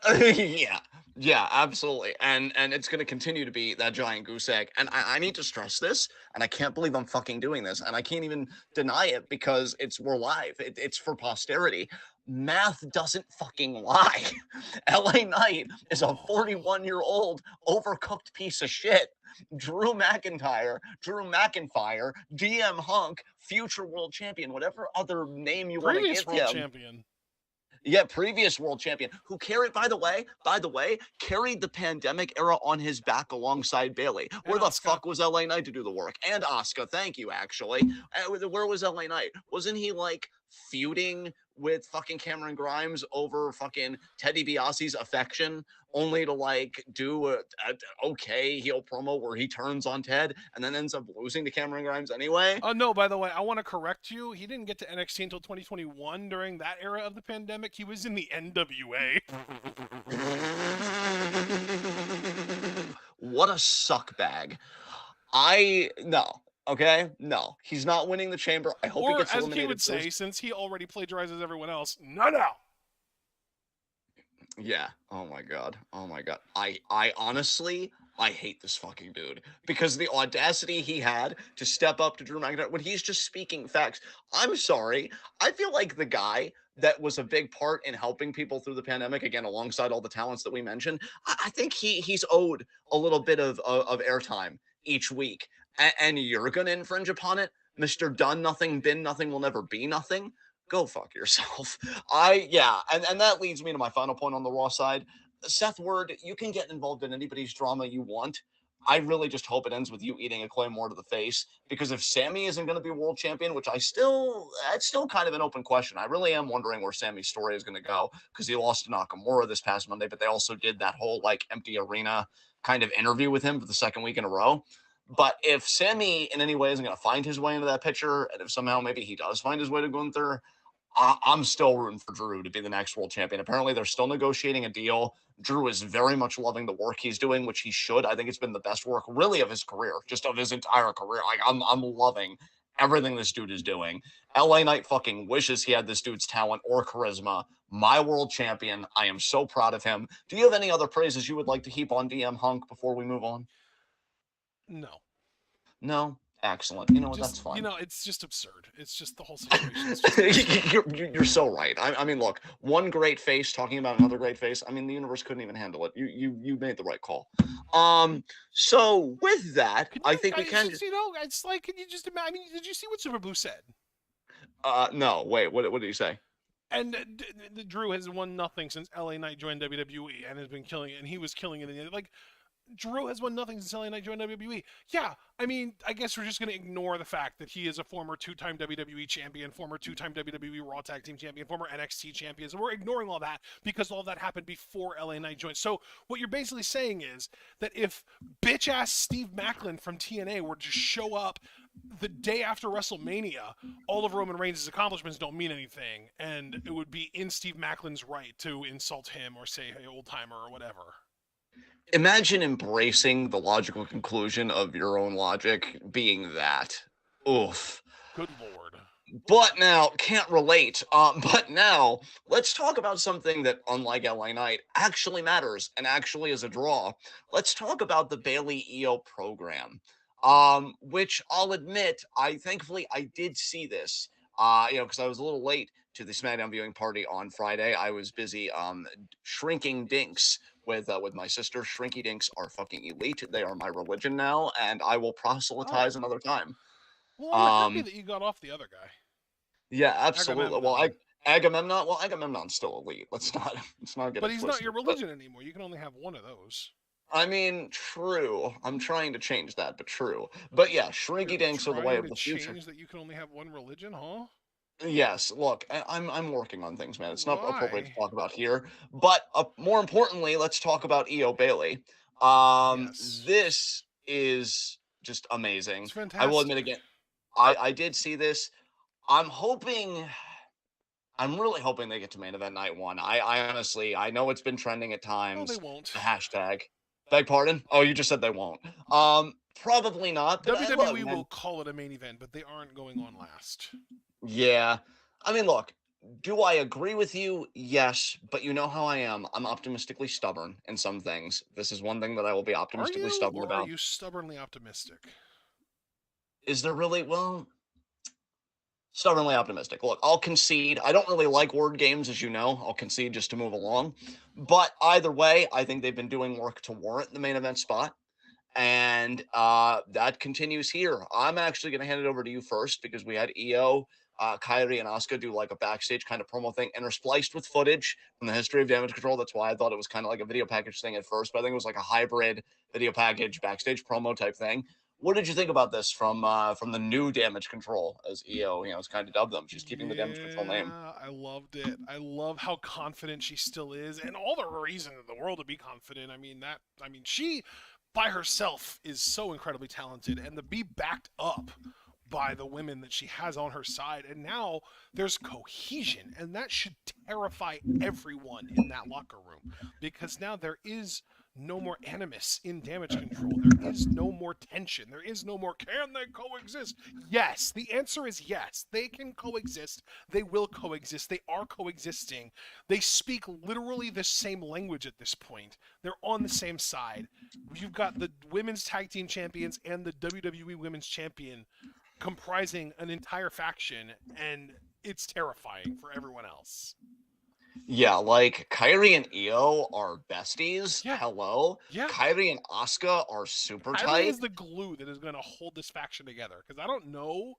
Yeah, absolutely. And it's going to continue to be that giant goose egg. And I need to stress this, and I can't believe I'm fucking doing this, and I can't even deny it because we're live. It's for posterity. Math doesn't fucking lie. LA Knight is a 41-year-old overcooked piece of shit. Drew McIntyre, DM Hunk, future world champion, whatever other name you want to Previous give world him. champion. Yeah, previous world champion who carried, by the way, carried the pandemic era on his back alongside Bailey. Where the fuck was LA Knight to do the work? And Asuka, thank you, actually. Where was LA Knight? Wasn't he like feuding with fucking Cameron Grimes over fucking Teddy DiBiase's affection, only to like do a okay heel promo where he turns on Ted and then ends up losing to Cameron Grimes anyway? Oh no, by the way, I want to correct you. He didn't get to NXT until 2021 during that era of the pandemic. He was in the NWA. What a suck bag. No. Okay, no, he's not winning the chamber. I hope he gets eliminated. Or as he would say, since he already plagiarizes everyone else, no. Yeah. Oh my god. I honestly, I hate this fucking dude because the audacity he had to step up to Drew McIntyre when he's just speaking facts. I'm sorry. I feel like the guy that was a big part in helping people through the pandemic, again, alongside all the talents that we mentioned, I think he's owed a little bit of airtime each week. And you're going to infringe upon it? Mr. Done Nothing, Been Nothing, Will Never Be Nothing? Go fuck yourself. And that leads me to my final point on the Raw side. Seth Word, you can get involved in anybody's drama you want. I really just hope it ends with you eating a Claymore to the face, because if Sammy isn't going to be world champion, which it's still kind of an open question. I really am wondering where Sammy's story is going to go, because he lost to Nakamura this past Monday, but they also did that whole like empty arena kind of interview with him for the second week in a row. But if Sammy in any way isn't going to find his way into that picture, and if somehow maybe he does find his way to Gunther, I'm still rooting for Drew to be the next world champion. Apparently, they're still negotiating a deal. Drew is very much loving the work he's doing, which he should. I think it's been the best work, really, of his career, just of his entire career. Like, I'm loving everything this dude is doing. LA Knight fucking wishes he had this dude's talent or charisma. My world champion. I am so proud of him. Do you have any other praises you would like to heap on DM Hunk before we move on? No? Excellent. You know what? That's fine. It's just absurd. It's just the whole situation. You're so right. I mean, look, one great face talking about another great face. I mean, the universe couldn't even handle it. You made the right call. So with that, I think we can. It's like, can you just imagine? I mean, did you see what Super Blue said? No, wait, what did you say? And Drew has won nothing since LA Knight joined WWE and has been killing it, and he was killing it. Like Drew has won nothing since LA Knight joined WWE. Yeah, I mean, I guess we're just going to ignore the fact that he is a former two-time WWE champion, former two-time WWE Raw Tag Team champion, former NXT champion. So we're ignoring all that because all that happened before LA Knight joined. So what you're basically saying is that if bitch-ass Steve Macklin from TNA were to show up the day after WrestleMania, all of Roman Reigns' accomplishments don't mean anything, and it would be in Steve Macklin's right to insult him or say, hey, old timer or whatever. Imagine embracing the logical conclusion of your own logic being that. Oof. Good Lord. But now, can't relate. But now, let's talk about something that, unlike LA Knight, actually matters and actually is a draw. Let's talk about the Bailey EO program, which I'll admit, thankfully I did see this. Because I was a little late to the SmackDown viewing party on Friday. I was busy shrinking dinks with my sister. Shrinky dinks are fucking elite. They are my religion now, and I will proselytize Oh. another time. Well, I'm happy that you got off the other guy. Yeah, absolutely. Well, Agamemnon. Agamemnon. Well, Agamemnon's still elite. Let's not get But it he's not twisted. your religion anymore. You can only have one of those. I mean, true. I'm trying to change that, but true. But yeah, You're shrinky dinks are the way trying of to the future. change that you can only have one religion, huh? Yes, look, I'm working on things, man. It's not appropriate to Why? talk about here, but more importantly, let's talk about EO Bailey. Yes. This is just It's amazing. I will admit fantastic. again, I did see this. I'm hoping I'm really hoping they get to main event night one. I honestly, I know it's been trending at No, they times. won't. The hashtag. Beg pardon? Oh, you just said they won't. Probably not. But look, WWE will man. call it a main event, but they aren't going on last. Yeah. I mean, look. Do I agree with you? Yes, but you know how I am. I'm optimistically stubborn in some things. This is one thing that I will be Are optimistically you, stubborn or are about. you stubbornly optimistic? Is there really? Well, stubbornly optimistic. Look, I'll concede. I don't really like word games, as you know. I'll concede just to move along. But either way, I think they've been doing work to warrant the main event spot. And that continues here. I'm actually going to hand it over to you first because we had EO, Kyrie, and Asuka do like a backstage kind of promo thing, interspliced with footage from the history of Damage Control. That's why I thought it was kind of like a video package thing at first, but I think it was like a hybrid video package backstage promo type thing. What did you think about this from the new Damage Control, as EO, it's kind of dubbed them? She's keeping the Damage Control name. Yeah, I loved it. I love how confident she still is, and all the reason in the world to be confident. She by herself is so incredibly talented, and to be backed up by the women that she has on her side, and now there's cohesion, and that should terrify everyone in that locker room because now there is no more animus in Damage Control. There is no more tension. There is no more can they coexist? Yes, the answer is yes. They can coexist. They will coexist. They are coexisting. They speak literally the same language at this point. They're on the same side. You've got the women's tag team champions and the WWE women's champion comprising an entire faction, and it's terrifying for everyone else. Yeah, like Kyrie and Io are besties. Yeah. Hello. Yeah. Kyrie and Asuka are super Kyrie tight. is the glue that is going to hold this faction together. Because I don't know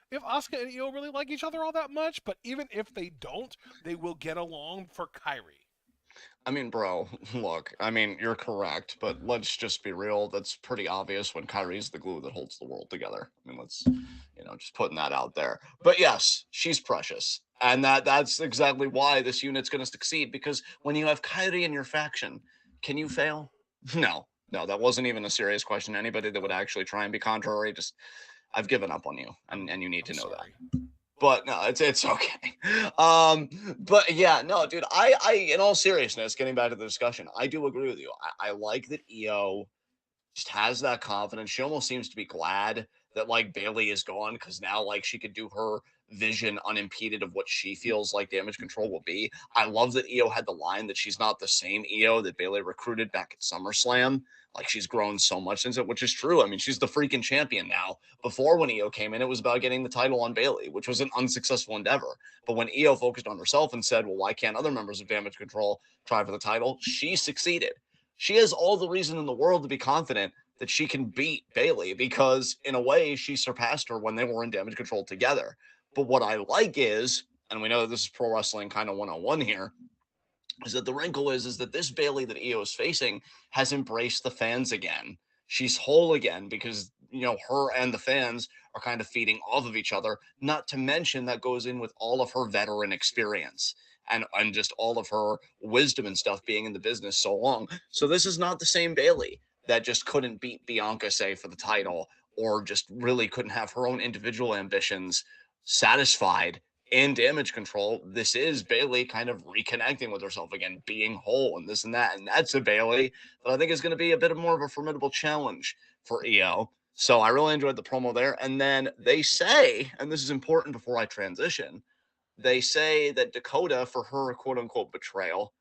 if Asuka and Io really like each other all that much, but even if they don't, they will get along for Kyrie. I mean, bro, look, I mean, you're correct, but let's just be real. That's pretty obvious when Kyrie's the glue that holds the world together. I mean, let's, just putting that out there. But yes, she's precious. And that's exactly why this unit's going to succeed, because when you have Kyrie in your faction, can you fail? No, that wasn't even a serious question. Anybody that would actually try and be contrary, just, I've given up on you, and you need to know sorry. that. But no, it's okay. But yeah, no, dude, I in all seriousness, getting back to the discussion, I do agree with you. I like that EO just has that confidence. She almost seems to be glad that like Bailey is gone because now like she could do her vision unimpeded of what she feels like Damage Control will be. I love that EO had the line that she's not the same EO that Bailey recruited back at SummerSlam. Like she's grown so much since it, which is true. I mean, she's the freaking champion now. Before when EO came in, it was about getting the title on Bailey, which was an unsuccessful endeavor. But when EO focused on herself and said, well, why can't other members of Damage Control try for the title? She succeeded. She has all the reason in the world to be confident that she can beat Bailey because, in a way, she surpassed her when they were in Damage Control together. But what I like is, and we know that this is pro wrestling kind of 101 here, is that the wrinkle is that this Bailey that Io is facing has embraced the fans again. She's whole again because her and the fans are kind of feeding off of each other. Not to mention that goes in with all of her veteran experience and just all of her wisdom and stuff being in the business so long. So this is not the same Bailey that just couldn't beat Bianca, say, for the title, or just really couldn't have her own individual ambitions satisfied in Damage Control. This is Bailey kind of reconnecting with herself again, being whole and this and that. And that's a Bailey that I think is going to be a bit more of a formidable challenge for Io. So I really enjoyed the promo there. And then they say, and this is important before I transition, they say that Dakota, for her quote unquote betrayal,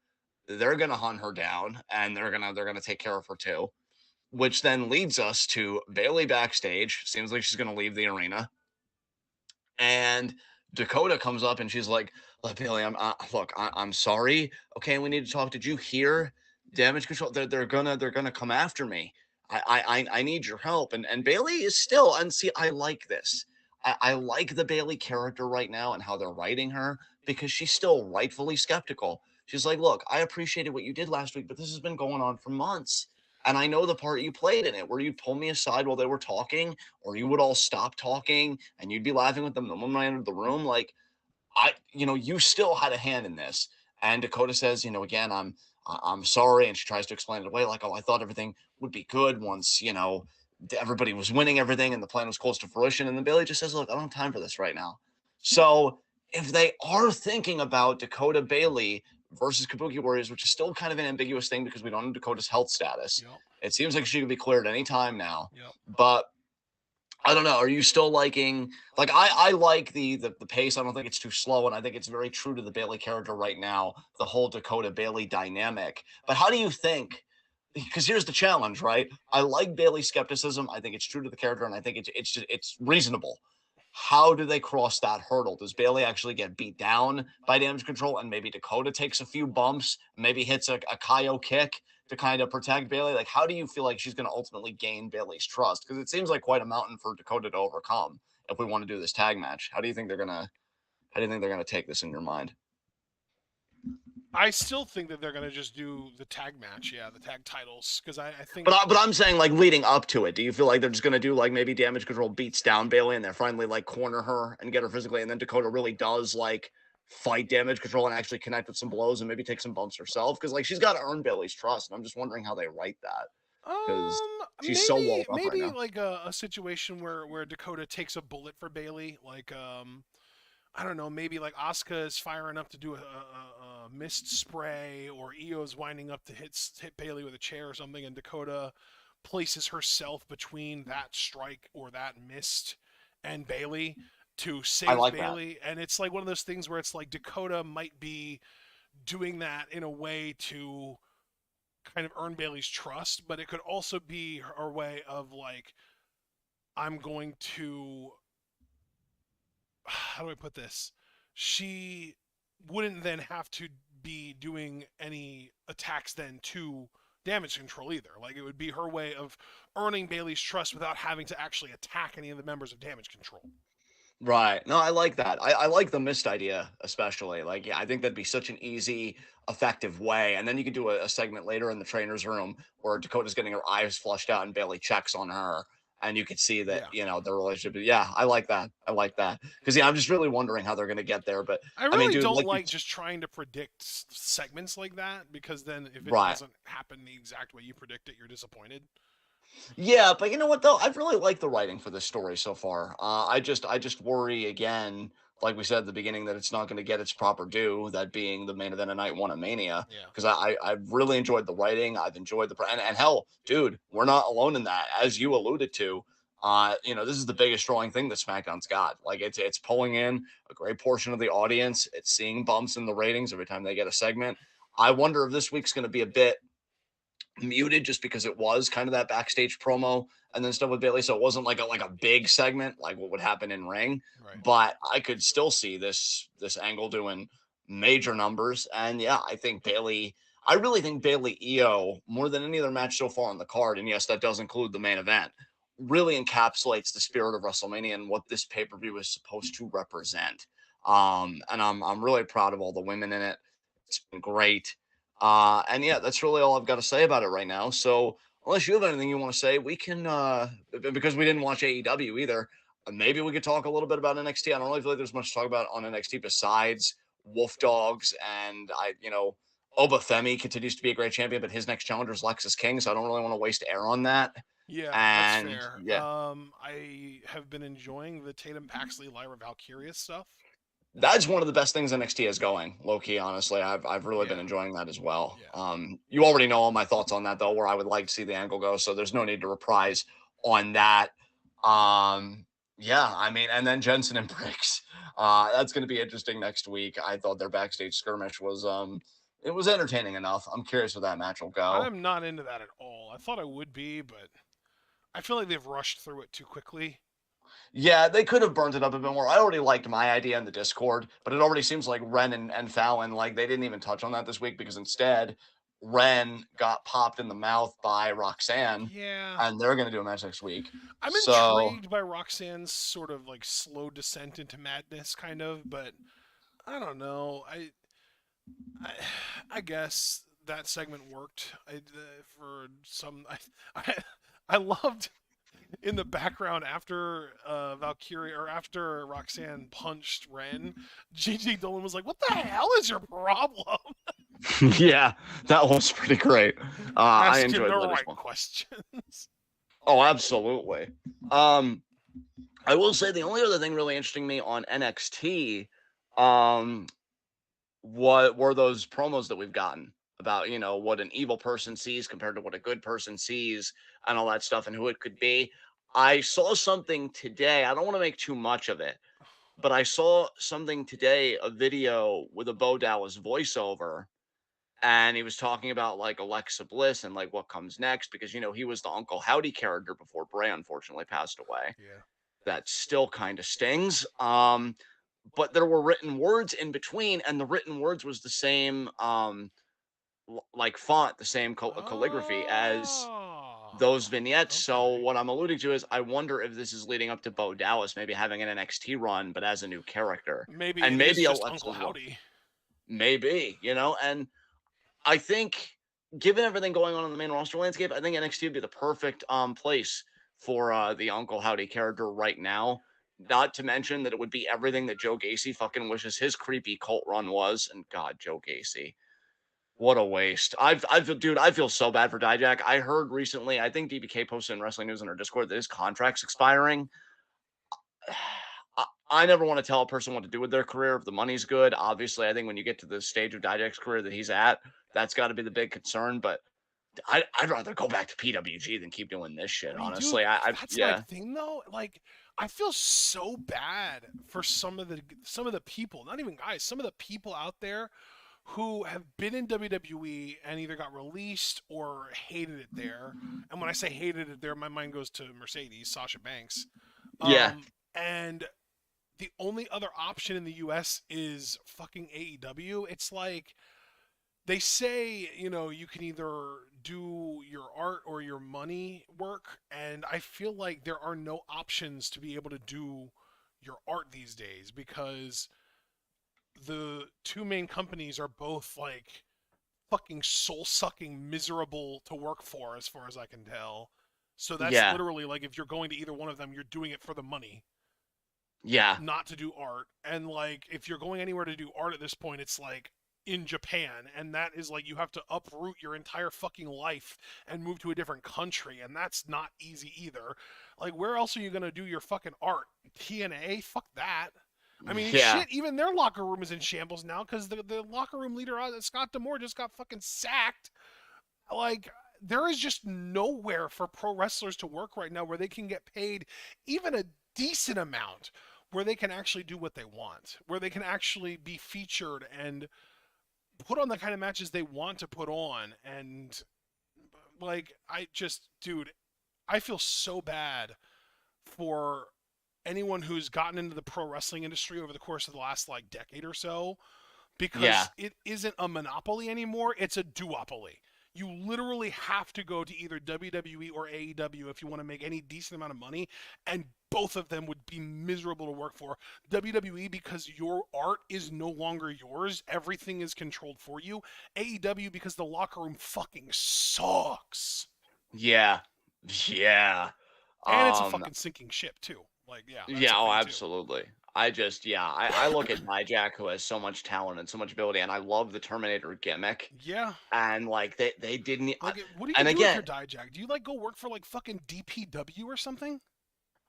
they're gonna hunt her down and they're gonna take care of her too. Which then leads us to Bailey backstage. Seems like she's gonna leave the arena. And Dakota comes up and she's like, "Look, Bailey, I'm sorry. Okay, we need to talk. Did you hear Damage Control? They're gonna come after me. I need your help." And Bailey is still, and see, I like this. I like the Bailey character right now and how they're writing her because she's still rightfully skeptical. She's like, "Look, I appreciated what you did last week, but this has been going on for months. And I know the part you played in it where you'd pull me aside while they were talking, or you would all stop talking and you'd be laughing with them the moment I entered the room. Like, you still had a hand in this." And Dakota says, again, I'm sorry. And she tries to explain it away like, "Oh, I thought everything would be good once, everybody was winning everything and the plan was close to fruition." And then Bailey just says, "Look, I don't have time for this right now." So if they are thinking about Dakota Bailey versus Kabuki Warriors, which is still kind of an ambiguous thing because we don't know Dakota's health status, Yep. it seems like she could be cleared any time now. Yep. But I don't know. Are you still liking, like, I like the pace. I don't think it's too slow, and I think it's very true to the Bailey character right now, the whole Dakota Bailey dynamic. But how do you think? Because here's the challenge, right? I like Bailey's skepticism. I think it's true to the character, and I think it's reasonable. How do they cross that hurdle? Does Bailey actually get beat down by Damage Control, and maybe Dakota takes a few bumps, maybe hits a Kaio kick to kind of protect Bailey? Like, how do you feel like she's going to ultimately gain Bailey's trust? Because it seems like quite a mountain for Dakota to overcome if we want to do this tag match. How do you think they're gonna take this in your mind? I still think that they're going to just do the tag match, the tag titles, because I think. But I'm saying, like, leading up to it, do you feel like they're just gonna do, like, maybe Damage Control beats down Bailey and they're finally like corner her and get her physically, and then Dakota really does like fight Damage Control and actually connect with some blows and maybe take some bumps herself? Because like she's got to earn Bailey's trust, and I'm just wondering how they write that because she's so well up right Maybe now. like a situation where Dakota takes a bullet for Bailey, like I don't know, maybe like Asuka is firing up to do a mist spray, or Io's winding up to hit Bailey with a chair or something, and Dakota places herself between that strike or that mist and Bailey to I save like that. Bailey. And it's like one of those things where it's like Dakota might be doing that in a way to kind of earn Bailey's trust, but it could also be her way of like, I'm going to, how do I put this? She wouldn't then have to be doing any attacks then to Damage Control either. Like, it would be her way of earning Bailey's trust without having to actually attack any of the members of Damage Control. Right. No, I like that. I like the mist idea, especially. Like, yeah, I think that'd be such an easy, effective way. And then you could do a segment later in the trainer's room where Dakota's getting her eyes flushed out and Bailey checks on her. And you could see that, Yeah. the relationship. Yeah, I like that. I like that. Because, yeah, I'm just really wondering how they're going to get there. But, I I mean, really dude, don't like, like just trying to predict segments like that, because then if it right. doesn't happen the exact way you predict it, you're disappointed. Yeah, but you know what though? I've really liked the writing for this story so far. I just worry again, like we said at the beginning, that it's not going to get its proper due. That being the main event of night one of Mania, Yeah. because I've really enjoyed the writing. I've enjoyed and hell, dude, we're not alone in that. As you alluded to, this is the biggest drawing thing that SmackDown's got. Like it's pulling in a great portion of the audience. It's seeing bumps in the ratings every time they get a segment. I wonder if this week's going to be a bit muted just because it was kind of that backstage promo and then stuff with Bailey. So it wasn't like a big segment like what would happen in ring. Right. But I could still see this angle doing major numbers. And yeah, I really think Bailey Io more than any other match so far on the card. And yes, that does include the main event. really encapsulates the spirit of WrestleMania and what this pay per view is supposed to represent. And I'm really proud of all the women in it. It's been great. And yeah, that's really all I've got to say about it right now. So unless you have anything you want to say, we can because we didn't watch AEW either. Maybe we could talk a little bit about NXT. I don't really feel like there's much to talk about on NXT besides Wolf Dogs and Oba Femi continues to be a great champion, but his next challenger is Lexus King, so I don't really want to waste air on that. Yeah, that's And fair. yeah, I have been enjoying the Tatum Paxley Lyra Valkyria stuff. that's one of the best things NXT is going, low key, honestly. I've really been Yeah, enjoying that as well. yeah. You already know all my thoughts on that though, where I would like to see the angle go, so there's no need to reprise on that. Yeah, I mean, and then Jensen and Briggs. That's gonna be interesting next week. I thought their backstage skirmish was it was entertaining enough. I'm curious where that match will go. I'm not into that at all. I thought I would be, but I feel like they've rushed through it too quickly. Yeah, they could have burnt it up a bit more. I already liked my idea in the Discord, but it already seems like Ren and Fallon, like they didn't even touch on that this week because instead Ren got popped in the mouth by Roxanne, Yeah. and they're gonna do a match next week. I'm So intrigued by Roxanne's sort of like slow descent into madness, kind of, but I don't know. I, I guess that segment worked. For some, I, I loved in the background after Valkyrie or after Roxanne punched Ren. JJ Dolan was like, "What the hell is your problem?" yeah, that was pretty great. I Asking enjoyed the that as right well. questions. Oh, absolutely. I will say the only other thing really interesting me on NXT, um, what were those promos that we've gotten about what an evil person sees compared to what a good person sees and all that stuff and who it could be. I saw something today. I don't want to make too much of it, but I saw something today, a video with a Bo Dallas voiceover, and he was talking about like Alexa Bliss and like what comes next because he was the Uncle Howdy character before Bray unfortunately passed away. Yeah. That still kind of stings. But there were written words in between, and the written words was the same, like font, the same calligraphy as Oh. those vignettes. So Okay. what I'm alluding to is, I wonder if this is leading up to Bo Dallas maybe having an NXT run, but as a new character, Maybe and it is maybe just Alexa Uncle as well. Howdy. Maybe and I think, given everything going on in the main roster landscape, I think NXT would be the perfect place for the Uncle Howdy character right now. Not to mention that it would be everything that Joe Gacy fucking wishes his creepy cult run was. And God, Joe Gacy, what a waste. I feel so bad for Dijak. I heard recently, I think DBK posted in Wrestling News in our Discord that his contract's expiring. I never want to tell a person what to do with their career if the money's good. Obviously, I think when you get to the stage of Dijak's career that he's at, that's got to be the big concern. But I'd rather go back to PWG than keep doing this shit. I mean, dude, Honestly, that's my yeah, thing though. Like, I feel so bad for some of the people, not even guys, some of the people out there who have been in WWE and either got released or hated it there. And when I say hated it there, my mind goes to Mercedes, Sasha Banks. yeah, And the only other option in the US is fucking AEW. It's like they say, you can either do your art or your money work, and I feel like there are no options to be able to do your art these days because the two main companies are both like fucking soul-sucking miserable to work for as far as I can tell. So that's yeah, literally like if you're going to either one of them, you're doing it for the money, yeah, not to do art. And like if you're going anywhere to do art at this point, it's like in Japan, and that is like you have to uproot your entire fucking life and move to a different country, and that's not easy either. Like where else are you going to do your fucking art? TNA? Fuck that. I mean, yeah, shit, even their locker room is in shambles now because the locker room leader, Scott D'Amore, just got fucking sacked. Like, there is just nowhere for pro wrestlers to work right now where they can get paid even a decent amount, where they can actually do what they want, where they can actually be featured and put on the kind of matches they want to put on. And, like, dude, I feel so bad for anyone who's gotten into the pro wrestling industry over the course of the last like decade or so yeah, because it isn't a monopoly anymore, it's a duopoly. You literally have to go to either WWE or AEW if you want to make any decent amount of money, and both of them would be miserable to work for. WWE because your art is no longer yours, everything is controlled for you. AEW because the locker room fucking sucks. Yeah. Yeah. And it's a Um, fucking sinking ship too. Like, yeah, that's yeah, a oh, thing too. absolutely. I look at Dijak, who has so much talent and so much ability, and I love the Terminator gimmick. Yeah. And like they didn't, Like, what do you and do if again, you're Dijak? Do you like go work for like fucking DPW or something?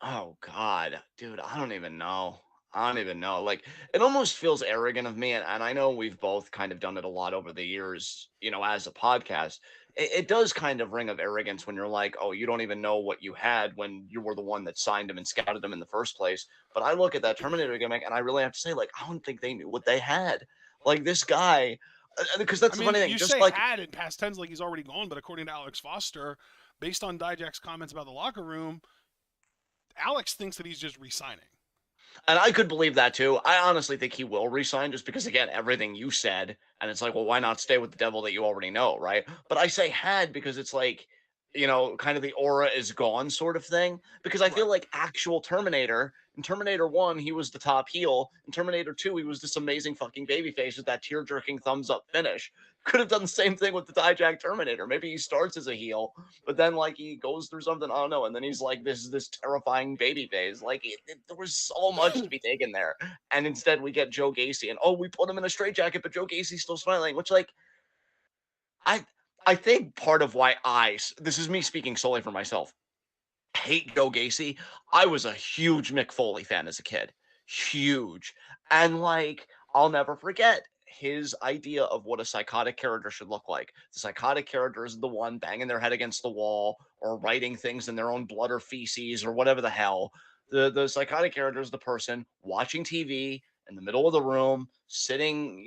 oh God, dude, I don't even know. I don't even know. Like, it almost feels arrogant of me, and I know we've both kind of done it a lot over the years, as a podcast. It does kind of ring of arrogance when you're like, oh, you don't even know what you had when you were the one that signed him and scouted him in the first place. But I look at that Terminator gimmick, and I really have to say, like, I don't think they knew what they had. Like this guy, because I that's the mean, funny thing. you Just say like, had in past tense like he's already gone, but according to Alex Foster, based on Dijak's comments about the locker room, Alex thinks that he's just re-signing. and I could believe that too. I honestly think he will resign just because, again, everything you said. And it's like, well, why not stay with the devil that you already know, right? But I say had because it's like, kind of the aura is gone sort of thing. Because I feel Right. like actual Terminator, in Terminator 1, he was the top heel. In Terminator 2, he was this amazing fucking babyface with that tear jerking thumbs up finish. Could have done the same thing with the Dijak Terminator. Maybe he starts as a heel, but then like he goes through something, I don't know, and then he's like this terrifying baby face. Like there was so much to be taken there, and instead we get Joe Gacy, and we put him in a straitjacket, but Joe Gacy's still smiling, which like I I think part of why this is me speaking solely for myself, hate Joe Gacy. I was a huge Mick Foley fan as a kid, huge, and like I'll never forget his idea of what a psychotic character should look like. The psychotic character is the one banging their head against the wall or writing things in their own blood or feces or whatever the hell. The psychotic character is the person watching TV in the middle of the room, sitting,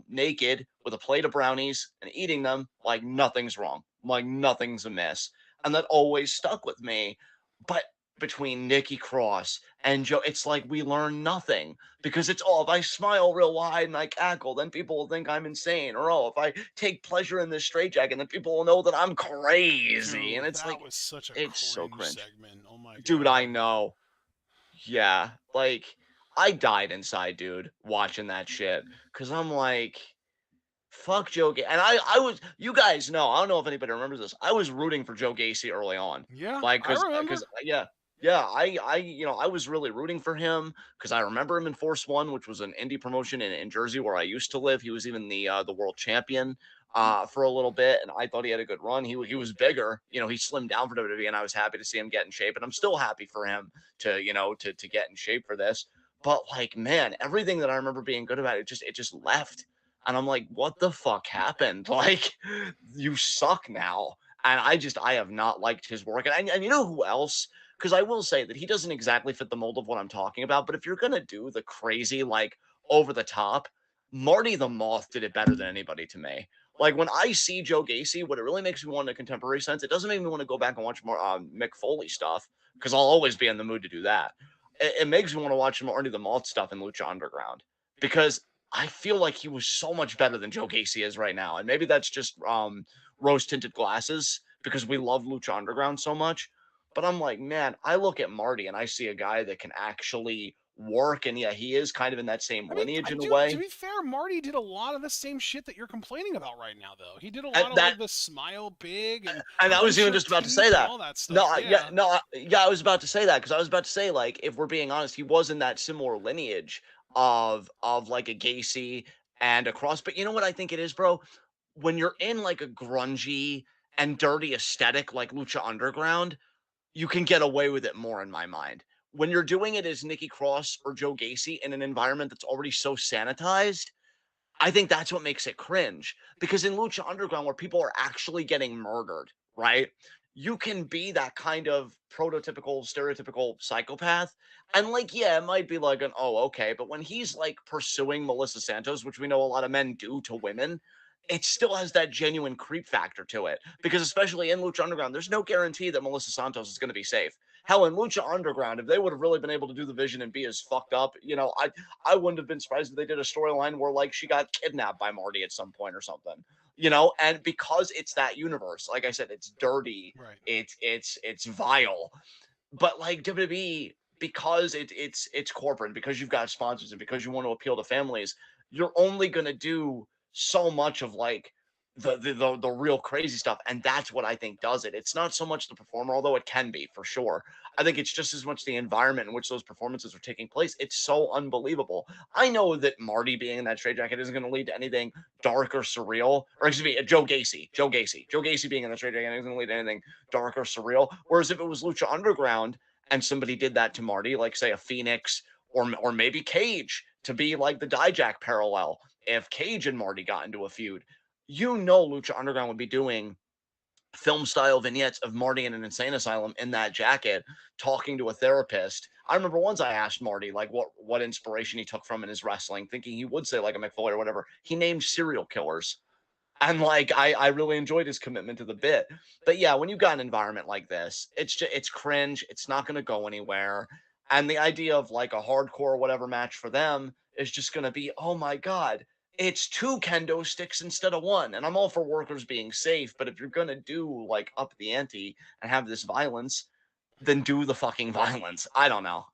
naked with a plate of brownies and eating them like nothing's wrong, like nothing's amiss. And that always stuck with me. But between Nikki Cross and Joe, it's like we learn nothing because it's if I smile real wide and I cackle, then people will think I'm insane. Or if I take pleasure in this straitjacket, then people will know that I'm crazy. And Dude, it's that like was such a it's so cringe cringe. segment. Oh my Dude, I god. know. Yeah. Like I died inside, dude, watching that shit. Cause I'm like, fuck Joe Gacy. And I was, you guys know, I don't know if anybody remembers this. I was rooting for Joe Gacy early on. Yeah, Like, I cause remember. yeah, yeah, I was really rooting for him because I remember him in Force One, which was an indie promotion in Jersey where I used to live. He was even the world champion for a little bit, and I thought he had a good run. He was bigger, he slimmed down for WWE, and I was happy to see him get in shape, and I'm still happy for him to get in shape for this. But like, man, everything that I remember being good about it just left. And I'm like, what the fuck happened? Like, you suck now. And I have not liked his work. And you know who else? Because I will say that he doesn't exactly fit the mold of what I'm talking about. But if you're going to do the crazy, like, over the top, Marty the Moth did it better than anybody to me. Like, when I see Joe Gacy, what it really makes me want in a contemporary sense, it doesn't make me want to go back and watch more Mick Foley stuff because I'll always be in the mood to do that. It makes me want to watch Marty the Moth stuff in Lucha Underground because I feel like he was so much better than Joe Gacy is right now. And maybe that's just rose tinted glasses because we love Lucha Underground so much. But I'm like, man, I look at Marty and I see a guy that can actually work. And yeah, he is kind of in that same I mean, lineage in a dude, to way. be fair, Marty did a lot of the same shit that you're complaining about right now, though. He did a And lot of that like the smile big and I was even unsure just about to say teeth and that. all that No, stuff. yeah, Yeah. no, yeah, I was about to say that because I was about to say, like, if we're being honest, he was in that similar lineage of like a Gacy and a Cross. But you know what I think it is, bro? When you're in like a grungy and dirty aesthetic like Lucha Underground, you can get away with it more in my mind. When you're doing it as Nikki Cross or Joe Gacy in an environment that's already so sanitized, I think that's what makes it cringe. Because in Lucha Underground, where people are actually getting murdered, right? You can be that kind of prototypical, stereotypical psychopath. And like, yeah, it might be like okay. But when he's like pursuing Melissa Santos, which we know a lot of men do to women, it still has that genuine creep factor to it. Because especially in Lucha Underground, there's no guarantee that Melissa Santos is going to be safe. Hell, in Lucha Underground, if they would have really been able to do the vision and be as fucked up, I wouldn't have been surprised if they did a storyline where like she got kidnapped by Marty at some point or something. and because it's that universe, like I said, it's dirty, Right. it's vile, but like WWE, because it's corporate, because you've got sponsors, and because you want to appeal to families, you're only gonna do so much of like the real crazy stuff, and that's what I think does it. It's not so much the performer, although it can be for sure. I think it's just as much the environment in which those performances are taking place. It's so unbelievable. I know that Marty being in that straitjacket isn't going to lead to anything dark or surreal, or excuse me, Joe Gacy being in the straitjacket isn't going to lead to anything dark or surreal. Whereas if it was Lucha Underground and somebody did that to Marty, like say a Phoenix or maybe Cage to be like the Dijak parallel, if Cage and Marty got into a feud, Lucha Underground would be doing film style vignettes of Marty in an insane asylum in that jacket talking to a therapist. I remember once I asked Marty like what inspiration he took from in his wrestling, thinking he would say like a McFoley or whatever. He named serial killers. And like I really enjoyed his commitment to the bit. But yeah, when you got an environment like this, it's cringe. It's not going to go anywhere. And the idea of like a hardcore or whatever match for them is just going to be, oh my god, it's two kendo sticks instead of one. And I'm all for workers being safe, but if you're going to do like up the ante and have this violence, then do the fucking violence. I don't know.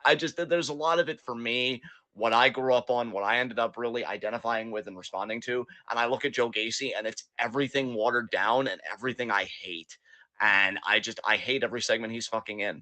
There's a lot of it for me, what I grew up on, what I ended up really identifying with and responding to. And I look at Joe Gacy and it's everything watered down and everything I hate. And I hate every segment he's fucking in.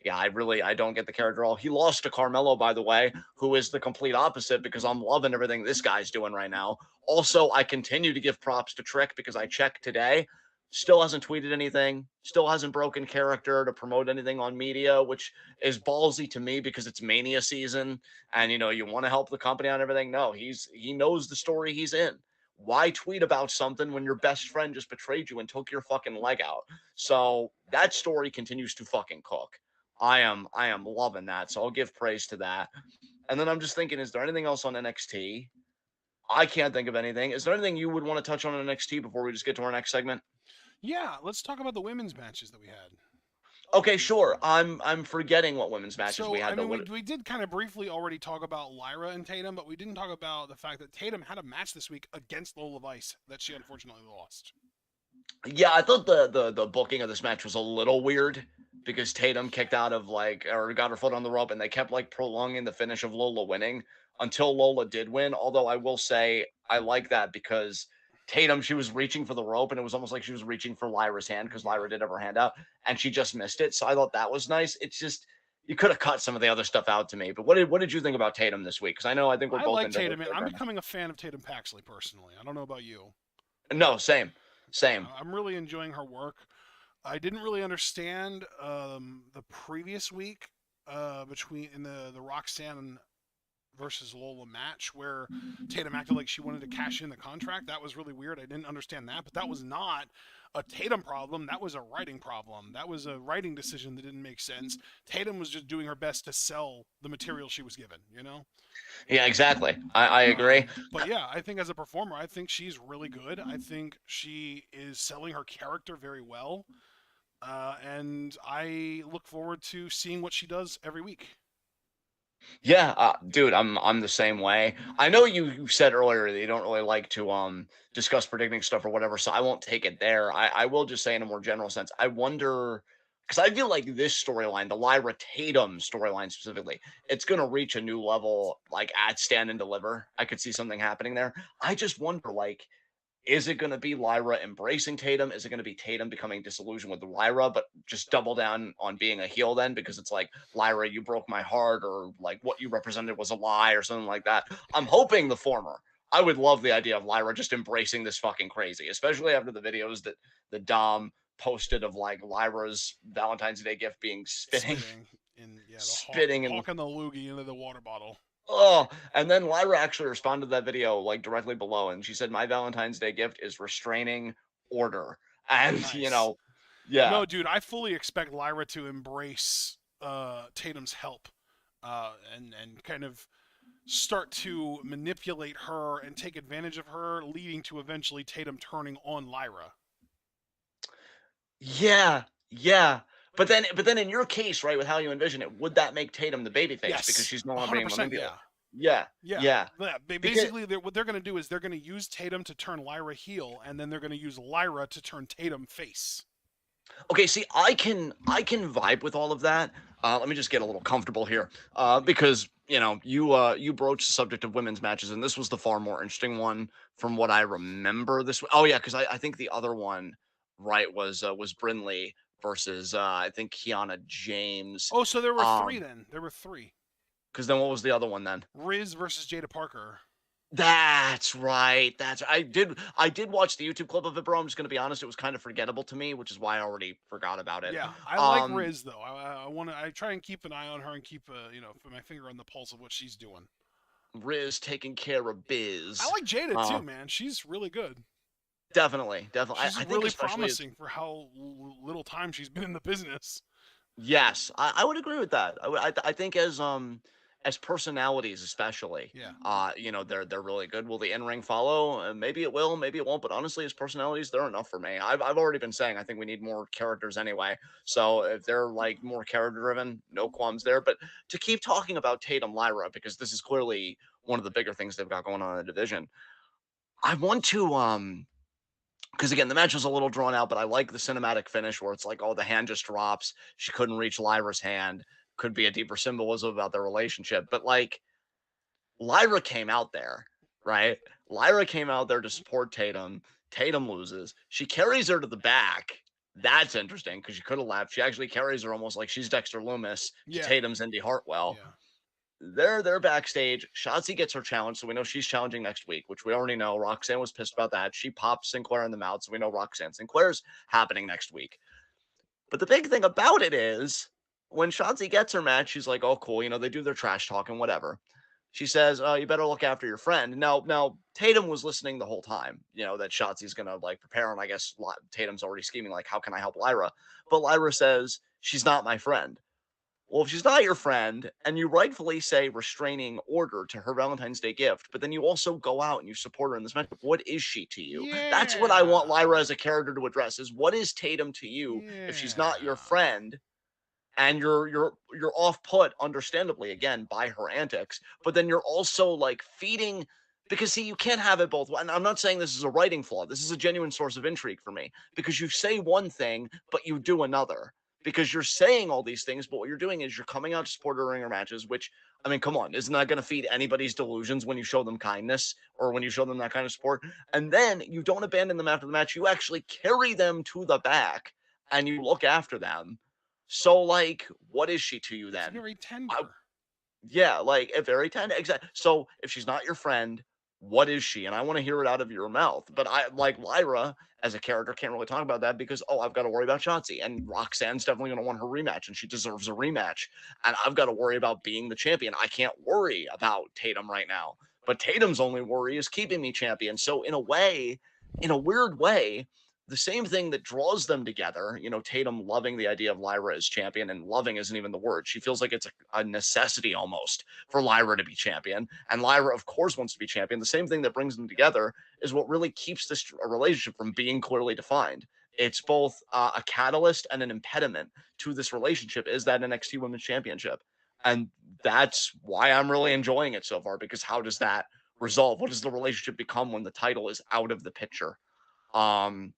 Yeah, I don't get the character at all. He lost to Carmelo, by the way, who is the complete opposite because I'm loving everything this guy's doing right now. Also, I continue to give props to Trick because I checked today. Still hasn't tweeted anything, still hasn't broken character to promote anything on media, which is ballsy to me because it's Mania season and you want to help the company on everything. No, he knows the story he's in. Why tweet about something when your best friend just betrayed you and took your fucking leg out? So that story continues to fucking cook. I am loving that. So I'll give praise to that. And then I'm just thinking, is there anything else on NXT? I can't think of anything. Is there anything you would want to touch on NXT before we just get to our next segment? Yeah, let's talk about the women's matches that we had. Okay, sure. I'm forgetting what women's matches we So, I had, but mean, we did kind of briefly already talk about Lyra and Tatum, but we didn't talk about the fact that Tatum had a match this week against Lola Vice that she unfortunately lost. yeah, I thought the booking of this match was a little weird because Tatum kicked out of like or got her foot on the rope and they kept like prolonging the finish of Lola winning until Lola did win. Although I will say I like that because Tatum, she was reaching for the rope and it was almost like she was reaching for Lyra's hand because Yeah. Lyra did have her hand out and she just missed it. So I thought that was nice. It's just you could have cut some of the other stuff out to me. But what did you think about Tatum this week? Because I think we're I both like indifferent. Tatum, and I'm becoming a fan of Tatum Paxley personally. I don't know about you. No, same, same. I'm really enjoying her work. I didn't really understand the previous week between in the Roxanne versus Lola match where Tatum acted like she wanted to cash in the contract. That was really weird. I didn't understand that, but that was not a Tatum problem. That was a writing problem. That was a writing decision that didn't make sense. Tatum was just doing her best to sell the material she was given, you know? Yeah, exactly. I agree. But yeah, I think as a performer, I think she's really good. I think she is selling her character very well. And I look forward to seeing what she does every week. Yeah, dude, I'm the same way. I know you said earlier that you don't really like to discuss predicting stuff or whatever, so I won't take it there. I will just say in a more general sense, I wonder because I feel like this storyline, the Lyra Tatum storyline specifically, it's gonna reach a new level like at Stand and Deliver. I could see something happening there. I just wonder like is it going to be Lyra embracing Tatum? Is it going to be Tatum becoming disillusioned with Lyra, but just double down on being a heel then? Because it's like, Lyra, you broke my heart, or like what you represented was a lie, or something like that. I'm hoping the former. I would love the idea of Lyra just embracing this fucking crazy, especially after the videos that the Dom posted of like Lyra's Valentine's Day gift being spitting, Spitting in spitting and hawking the loogie into the water bottle. oh, and then Lyra actually responded to that video like directly below, and she said, "My Valentine's Day gift is restraining order." And Nice. yeah, No, dude, I fully expect Lyra to embrace Tatum's help and kind of start to manipulate her and take advantage of her, leading to eventually Tatum turning on Lyra. yeah, yeah. But then in your case, right, with how you envision it, would that make Tatum the babyface because Yes, she's no longer being 100%. manipulated? Yeah. Yeah, Yeah, yeah. Because basically what they're going to do is they're going to use Tatum to turn Lyra heel, and then they're going to use Lyra to turn Tatum face. okay, see, I can vibe with all of that. Let me just get a little comfortable here, because you broached the subject of women's matches, and this was the far more interesting one from what I remember. Oh yeah, because I think the other one, right, was Brinley versus I think Kiana James. Oh, so there were three Um, then. There were three. because then what was the other one then? Riz versus Jada Parker. That's right. I did watch the YouTube clip of it, bro. I'm just gonna be honest, it was kind of forgettable to me, which is why I already forgot about it. Yeah, I like Um, Riz though. I want to. I try and keep an eye on her and keep put my finger on the pulse of what she's doing. Riz taking care of I biz. like Jada Uh, too, man. She's really good. definitely, definitely. I, She's I think really especially promising for how little time she's been in the business. yes, I would agree with that. I think as personalities especially, Yeah. they're really good. Will the in ring follow? Maybe it will, maybe it won't. But honestly, as personalities, they're enough for me. I've already been saying I think we need more characters anyway. So if they're like more character driven, no qualms there. But to keep talking about Tatum Lyra because this is clearly one of the bigger things they've got going on in the division. I want to because again, the match was a little drawn out, but I like the cinematic finish where it's like, oh, the hand just drops. She couldn't reach Lyra's hand. Could be a deeper symbolism about their relationship. But like Lyra came out there, right? Lyra came out there to support Tatum. Tatum loses. She carries her to the back. That's interesting because she could have left. She actually carries her almost like she's Dexter Loomis to Yeah. Tatum's Indy Hartwell. Yeah. They're backstage. Shotzi gets her challenge, so we know she's challenging next week, which we already know. Roxanne was pissed about that. She popped Sinclair in the mouth, so we know Roxanne Sinclair's happening next week. But the big thing about it is when Shotzi gets her match, she's like, "Oh, cool. They do their trash talk and whatever." She says, "You better look after your friend." Now Tatum was listening the whole time. That Shotzi's gonna like prepare, and I guess Tatum's already scheming like, "How can I help Lyra?" But Lyra says, "She's not my friend." Well, if she's not your friend and you rightfully say restraining order to her Valentine's Day gift, but then you also go out and you support her in this matchup, what is she to you? That's what I want Yeah. Lyra as a character to address is what is Tatum to you if she's not your Yeah. friend and you're off put understandably again by her antics, but then you're also like feeding because see you can't have it both and I'm not saying this is a writing flaw. This is a genuine source of intrigue for me because you say one thing but you do another because you're saying all these things, but what you're doing is you're coming out to support her during her matches, which I mean, come on, isn't that going to feed anybody's delusions when you show them kindness or when you show them that kind of support? And then you don't abandon them after the match. You actually carry them to the back and you look after them. So, like, what is she to you It's then? very I, tender. yeah, like a very tender. Exactly. So, if she's not your friend, what is she? And I want to hear it out of your mouth. But I like Lyra as a character can't really talk about that because I've got to worry about Shotzi and Roxanne's definitely going to want her rematch and she deserves a rematch. And I've got to worry about being the champion. I can't worry about Tatum right now. But Tatum's only worry is keeping me champion. So in a way, in a weird way, the same thing that draws them together, Tatum loving the idea of Lyra as champion, and loving isn't even the word. She feels like it's a necessity almost for Lyra to be champion. And Lyra, of course, wants to be champion. The same thing that brings them together is what really keeps this relationship from being clearly defined. It's both a catalyst and an impediment to this relationship is that NXT Women's Championship. And that's why I'm really enjoying it so far because how does that resolve? What does the relationship become when the title is out of the picture? Um,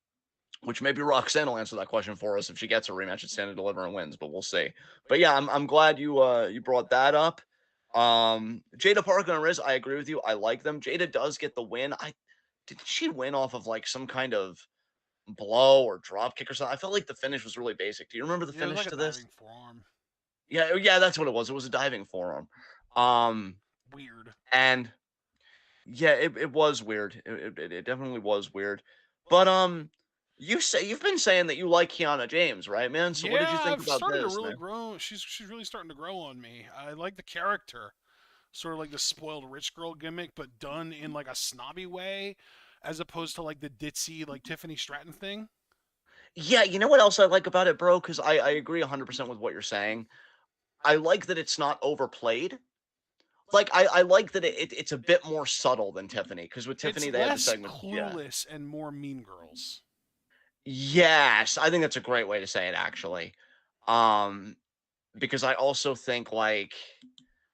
which maybe Roxanne will answer that question for us if she gets a rematch at Stand and Deliver and wins, but we'll see. But yeah, I'm glad you brought that up. Jada Parker and Riz, I agree with you. I like them. Jada does get the win. I did she win off of like some kind of blow or drop kick or something? I felt like the finish was really basic. Do you remember the Yeah, it was finish like a to this? diving forearm. Yeah, that's what it was. It was a diving forearm. Um, Weird. and yeah, it was weird. It definitely was weird. But you've been saying that you like Kiana James, right, man? So what did you Yeah, think I've about started to this, really man? grow. She's really starting to grow on me. I like the character, sort of like the spoiled rich girl gimmick, but done in like a snobby way, as opposed to like the ditzy like Tiffany Stratton thing. Yeah, you know what else I like about it, bro? Because I agree 100% with what you're saying. I like that it's not overplayed. Like I like that it's a bit more subtle than Tiffany. Because with It's Tiffany they had the less segment, yeah. clueless and more Mean Girls. Yes, I think that's a great way to say it, actually. Um, because I also think like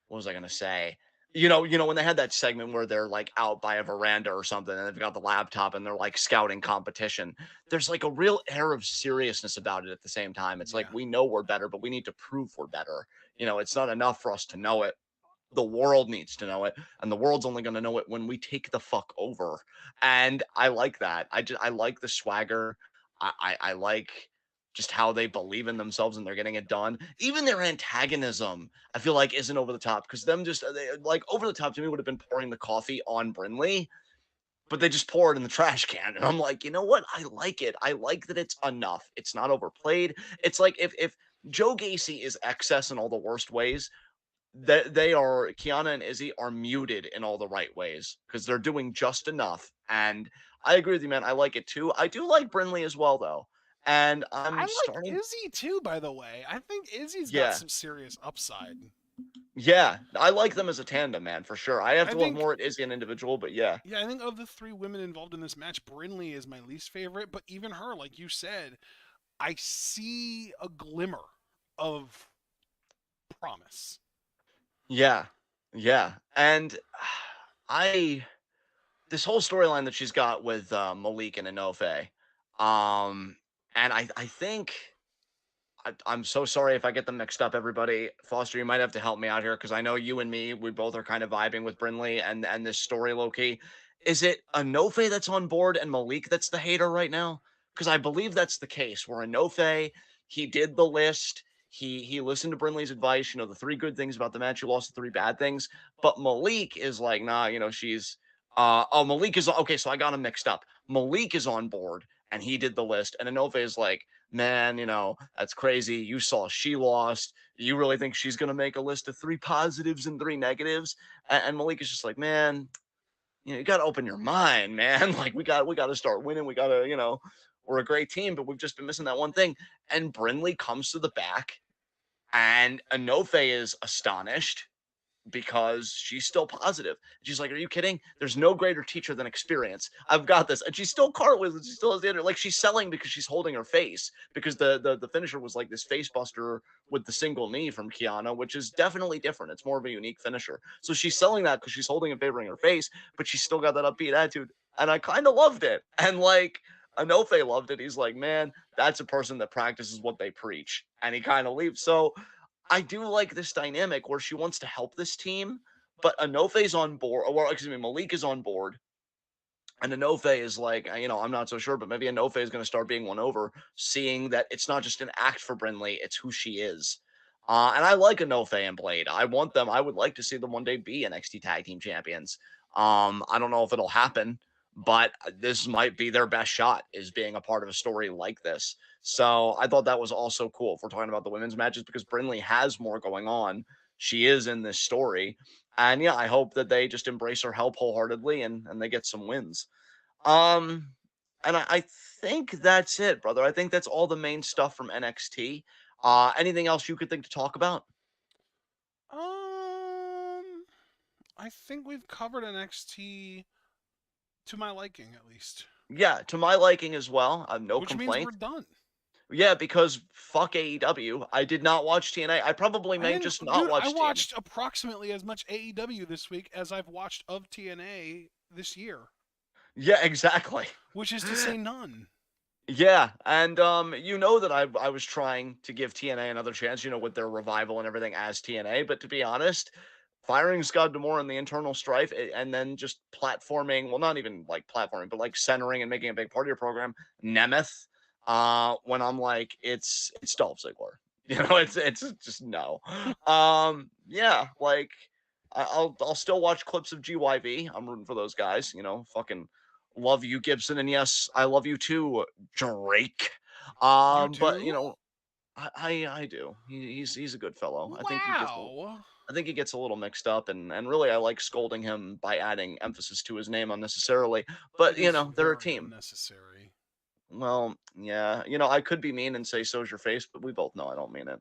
what was I gonna say? when they had that segment where they're like out by a veranda or something and they've got the laptop and they're like scouting competition. There's like a real air of seriousness about it at the same time. It's like Yeah. we know we're better, but we need to prove we're better. It's not enough for us to know it. The world needs to know it, and the world's only going to know it when we take the fuck over. And I like that. I like the swagger. I like just how they believe in themselves and they're getting it done. Even their antagonism, I feel like, isn't over the top because them just like over the top to me would have been pouring the coffee on Brinley, but they just pour it in the trash can. And I'm like, you know what? I like it. I like that it's enough. It's not overplayed. It's like if Joe Gacy is excess in all the worst ways, they are Kiana and Izzy are muted in all the right ways because they're doing just enough. And I agree with you, man. I like it too. I do like Brinley as well, though. And I I'm like starting, Izzy too, by the way. I think Izzy's got yeah, some serious upside. yeah. I like them as a tandem, man, for sure. I have I to look think, more at Izzy an individual, but yeah, yeah, I think of the three women involved in this match, Brinley is my least favorite, but even her, like you said, I see a glimmer of promise. yeah, yeah. And I this whole storyline that she's got with Malik and Inofe, um, and I think I'm so sorry if I get them mixed up, everybody. Foster, you might have to help me out here because I know you and me, we both are kind of vibing with Brinley and this story, low key. Is it Anofe that's on board and Malik that's the hater right now? Because I believe that's the case. Where Anofe, he did the list. He listened to Brinley's advice. The three good things about the match. You lost the three bad things. But Malik is like, nah. She's. Malik is okay. So I got him mixed up. Malik is on board and he did the list, and Anofe is like, man, that's crazy. You saw she lost. You really think she's going to make a list of three positives and three negatives? And Malik is just like, man, you got to open your mind, man. Like we got to start winning. We got to, we're a great team, but we've just been missing that one thing. And Brinley comes to the back and Anofe is astonished because she's still positive. She's like, "Are you kidding? There's no greater teacher than experience. I've got this." And she's still cartwheels. And she still has the other. Like she's selling because she's holding her face because the finisher was like this face buster with the single knee from Kiana, which is definitely different. It's more of a unique finisher. So she's selling that because she's holding and favoring her face, but she's still got that upbeat attitude. And I kind of loved it. And like Anofe loved it. He's like, man, that's a person that practices what they preach. And he kind of leaves. So I do like this dynamic where she wants to help this team, but Anofe's on board, or excuse me, Malik is on board, and Anofe is like, I'm not so sure, but maybe Anofe is going to start being won over, seeing that it's not just an act for Brinley, it's who she is. And I like Anofe and Blade. I want them. I would like to see them one day be NXT Tag Team Champions. I don't know if it'll happen, but this might be their best shot is being a part of a story like this. So I thought that was also cool if we're talking about the women's matches because Brinley has more going on. She is in this story. And yeah, I hope that they just embrace her help wholeheartedly and they get some wins. Um, and I think that's it, brother. I think that's all the main stuff from NXT. Anything else you could think to talk about? I think we've covered NXT to my liking, at least. Yeah, to my liking as well. I have no Which means we're complaints. done. Yeah, because fuck AEW. I did not watch TNA. I probably I may didn't, just not dude. I watch TNA. watched approximately as much AEW this week as I've watched of TNA this year, Yeah, exactly. which is to say none. Yeah, and that I was trying to give TNA another chance, with their revival and everything as TNA, but to be honest, firing Scott D'Amore and the internal strife and then just platforming, well not even like platforming, but like centering and making a big part of your program, Nemeth, when I'm like it's Dolph Ziggler. It's just no. Yeah, like I'll still watch clips of GYV. I'm rooting for those guys, fucking love you, Gibson, and yes, I love you too, Drake. You But do? I do. He's a good fellow. Wow. I think he gets a little mixed up, and really I like scolding him by adding emphasis to his name unnecessarily. But It is they're a very team. unnecessary. Well, yeah, I could be mean and say so's your face, but we both know I don't mean it.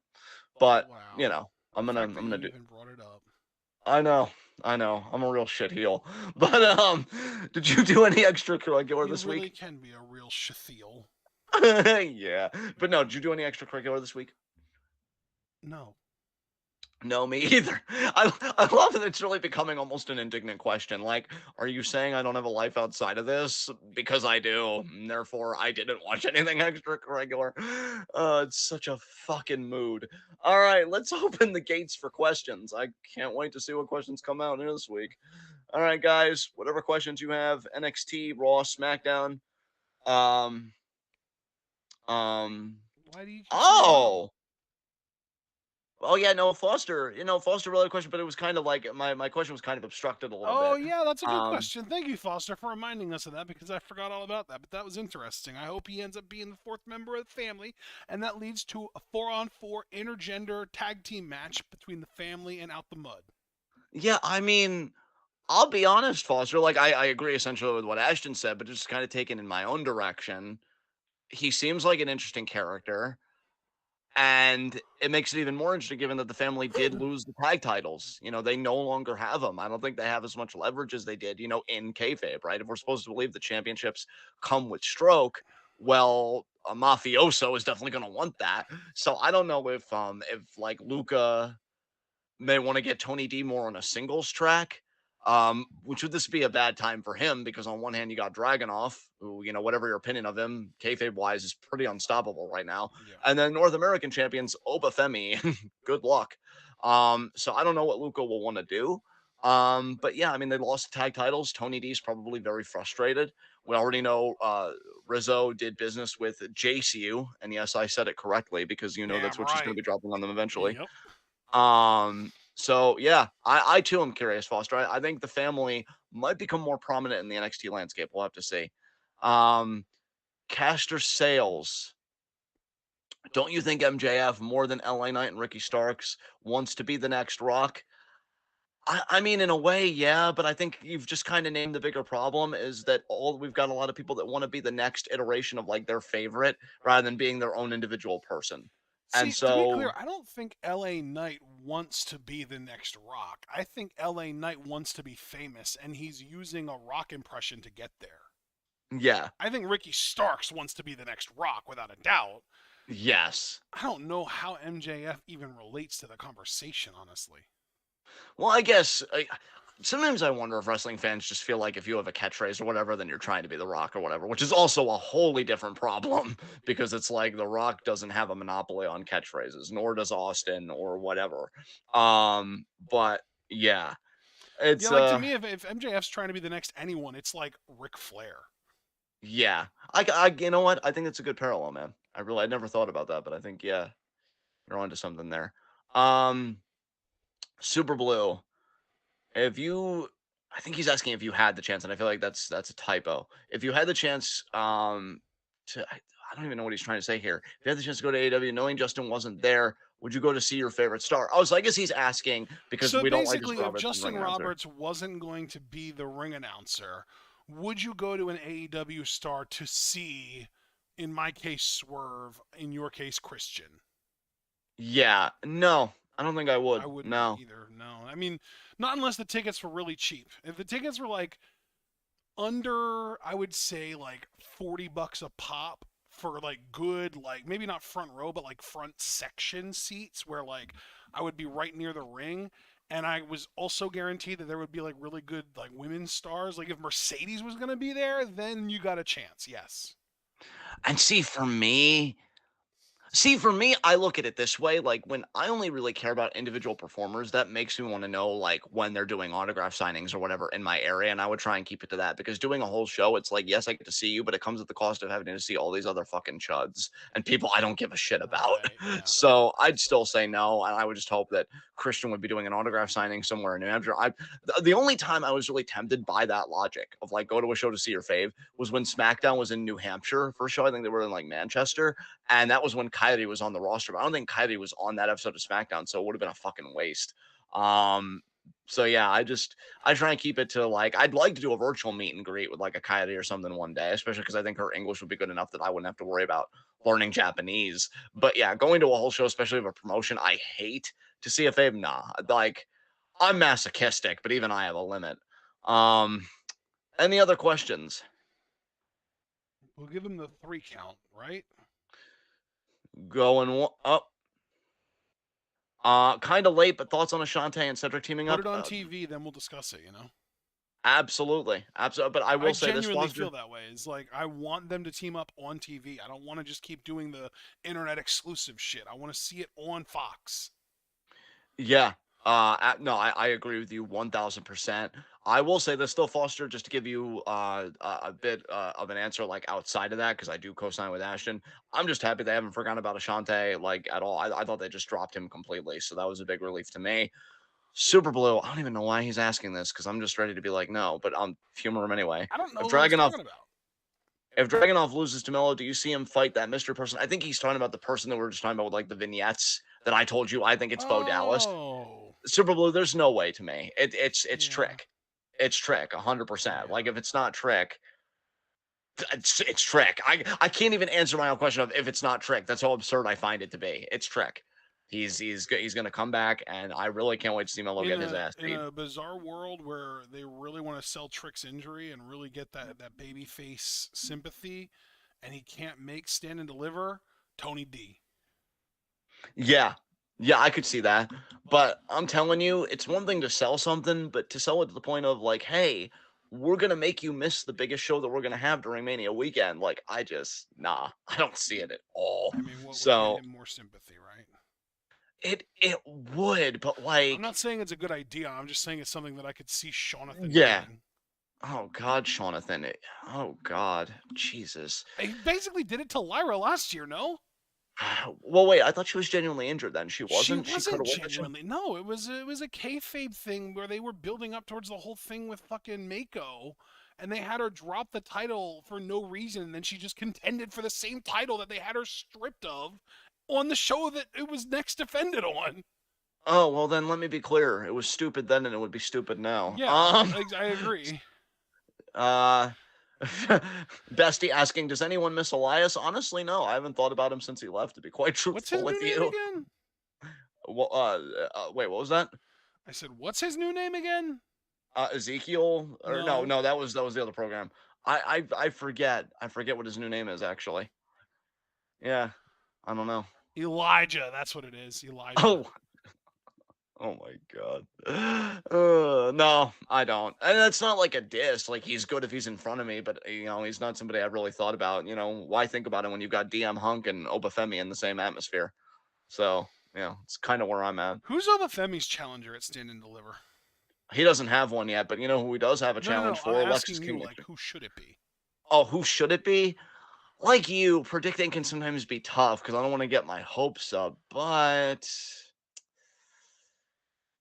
But Wow. I'm The gonna fact I'm that gonna you do. even brought it up. I know, I know. I'm a real shit heel. But did you do any extracurricular You this really week? can be a real shathiel. Yeah, but no. Did you do any extracurricular this week? No. No, me either. I love that it's really becoming almost an indignant question. Like, are you saying I don't have a life outside of this? Because I do. And therefore, I didn't watch anything extracurricular. It's such a fucking mood. All right, let's open the gates for questions. I can't wait to see what questions come out here this week. All right, guys, whatever questions you have, NXT, Raw, SmackDown. Um, um, Why do you keep saying Raw? oh, Oh yeah, no, Foster. Foster really had a question, but it was kind of like my question was kind of obstructed a little Oh bit. yeah, that's a good Um, question. Thank you, Foster, for reminding us of that because I forgot all about that. But that was interesting. I hope he ends up being the fourth member of the family, and that leads to a 4-on-4 intergender tag team match between the family and Out the Mud. yeah, I mean, I'll be honest, Foster. Like, I agree essentially with what Ashton said, but just kind of taken in my own direction. He seems like an interesting character. And it makes it even more interesting given that the family did lose the tag titles. They no longer have them. I don't think they have as much leverage as they did, in kayfabe, right? If we're supposed to believe the championships come with stroke, well, a mafioso is definitely going to want that. So I don't know if like Luca may want to get Tony D more on a singles track. Which would this be a bad time for him because on one hand you got Dragonov, who whatever your opinion of him, kayfabe wise, is pretty unstoppable right now, Yeah. and then North American champions Obafemi. Good luck. So I don't know what Luca will want to do. But yeah, I mean they lost the tag titles. Tony D's probably very frustrated. We already know Rizzo did business with JCU, and yes, I said it correctly because that's Damn what she's going right. to be dropping on them eventually. Yep. So yeah, I too am curious, Foster. I think the family might become more prominent in the NXT landscape. We'll have to see. Um, Caster Sales. Don't you think MJF more than LA Knight and Ricky Starks wants to be the next Rock? I mean, in a way, yeah, but I think you've just kind of named the bigger problem is that we've got a lot of people that want to be the next iteration of like their favorite rather than being their own individual person. And See, to be clear, so I don't think LA Knight wants to be the next Rock. I think LA Knight wants to be famous, and he's using a Rock impression to get there. yeah, I think Ricky Starks wants to be the next Rock, without a doubt. yes. I don't know how MJF even relates to the conversation, honestly. Well, I guess sometimes I wonder if wrestling fans just feel like if you have a catchphrase or whatever, then you're trying to be The Rock or whatever, which is also a wholly different problem because it's like The Rock doesn't have a monopoly on catchphrases, nor does Austin or whatever. But yeah, Yeah, it's like to me, if MJF's trying to be the next anyone, it's like Ric Flair. yeah. I you know what? I think it's a good parallel, man. I never thought about that, but I think yeah, you're onto something there. Um, Super Blue. If you I think he's asking if you had the chance, and I feel like that's a typo. If you had the chance, I don't even know what he's trying to say here. If you had the chance to go to AEW, knowing Justin wasn't there, would you go to see your favorite star? Oh, so I guess he's asking because So we don't like Justin basically, if Roberts as Justin ring announcer. Roberts wasn't going to be the ring announcer, would you go to an AEW star to see, in my case, Swerve, in your case, Christian? Yeah, no, I don't think I I would. wouldn't No. either. No, I mean, not unless the tickets were really cheap. If the tickets were like under, I would say like $40 a pop for like good, like maybe not front row, but like front section seats where like I would be right near the ring. And I was also guaranteed that there would be like really good like women's stars. Like if Mercedes was gonna be there, then you got a chance. Yes. And see, for me, I look at it this way, like, when I only really care about individual performers, that makes me wanna know, like, when they're doing autograph signings or whatever in my area, and I would try and keep it to that, because doing a whole show, it's like, yes, I get to see you, but it comes at the cost of having to see all these other fucking chuds and people I don't give a shit about. Right. Yeah. So, I'd still say no, and I would just hope that Christian would be doing an autograph signing somewhere in New Hampshire. The only time I was really tempted by that logic of, like, go to a show to see your fave was when SmackDown was in New Hampshire for a show. I think they were in, like, Manchester, and that was when Kyrie was on the roster. But I don't think Kyrie was on that episode of SmackDown, so it would have been a fucking waste. Um, so yeah, I try and keep it to like I'd like to do a virtual meet and greet with like a Kyrie or something one day, especially because I think her English would be good enough that I wouldn't have to worry about learning Japanese. But yeah, going to a whole show, especially of a promotion I hate to see a fave, nah. Like I'm masochistic, but even I have a limit. Um, any other questions? We'll give him the 3 count, right? Going up. Kind of late, but thoughts on Ashante and Cedric teaming Put up? it on TV, then we'll discuss it. Absolutely, absolutely. But I I will say this, genuinely feel Foster. that way. It's like I want them to team up on TV. I don't want to just keep doing the internet exclusive shit. I want to see it on Fox. Yeah. No, I agree with you 1000%. I will say this still, Foster, just to give you a bit of an answer like outside of that, because I do co-sign with Ashton. I'm just happy they haven't forgotten about Ashante like at all. I thought they just dropped him completely, so that was a big relief to me. Super Blue, I don't even know why he's asking this because I'm just ready to be like, no, but I'm humor him anyway. I don't know If what he's Dragunov talking about. if Dragunov loses to Melo, do you see him fight that mystery person? I think he's talking about the person that we are just talking about with like the vignettes that I told you. I think it's Bo Dallas. Oh, Super Blue, there's no way to me. It's yeah, Trick. It's Trick, 100%. yeah. Like if it's not Trick, it's Trick. I can't even answer my own question of if it's not Trick. That's how absurd I find it to be. It's Trick. He's gonna come back, and I really can't wait to see Melo In get his a ass in beat. a bizarre world where they really want to sell Trick's injury and really get that baby face sympathy, and he can't make stand and deliver, Tony D. Yeah. Yeah, I could see that. But I'm telling you, it's one thing to sell something, but to sell it to the point of like, hey, we're gonna make you miss the biggest show that we're gonna have during Mania weekend. Like, I don't see it at all. I mean, what would get So him more sympathy, right? it would, but I'm not like, saying it's a good idea. I'm just saying it's something that I could see Jonathan yeah. doing. Oh God, Jonathan. Oh God, Jesus. He basically did it to Lyra last year, no? Well, wait. I thought she was genuinely injured. Then she She wasn't. She cut wasn't away that show. genuinely. No, it was a kayfabe thing where they were building up towards the whole thing with fucking Mako, and they had her drop the title for no reason, and then she just contended for the same title that they had her stripped of on the show that it was next defended on. Oh well, then let me be clear. It was stupid then, and it would be stupid now. Yeah, I agree. Uh, Bestie asking, does anyone miss Elias? Honestly, no. I haven't thought about him since he left, to be quite What's his truthful with new name you. again? Well, wait, what was that? I said, what's his new name again? Ezekiel? Or no, No, no, that was the other program. I forget. I forget what his new name is actually. Yeah, I don't know. Elijah. That's what it is. Elijah. Oh, oh my god. No, I don't. And that's not like a diss. Like he's good if he's in front of me, but he's not somebody I really thought about. Why think about it when you've got DM Hunk and Obafemi in the same atmosphere? So, it's kind of where I'm at. Who's Obafemi's challenger at Stand and Deliver? He doesn't have one yet, but you know who he does have a No, no, challenge no. I'm for? Alexis asking you, King. like, who should it be? Oh, who should it be? Like you, predicting can sometimes be tough because I don't want to get my hopes up, but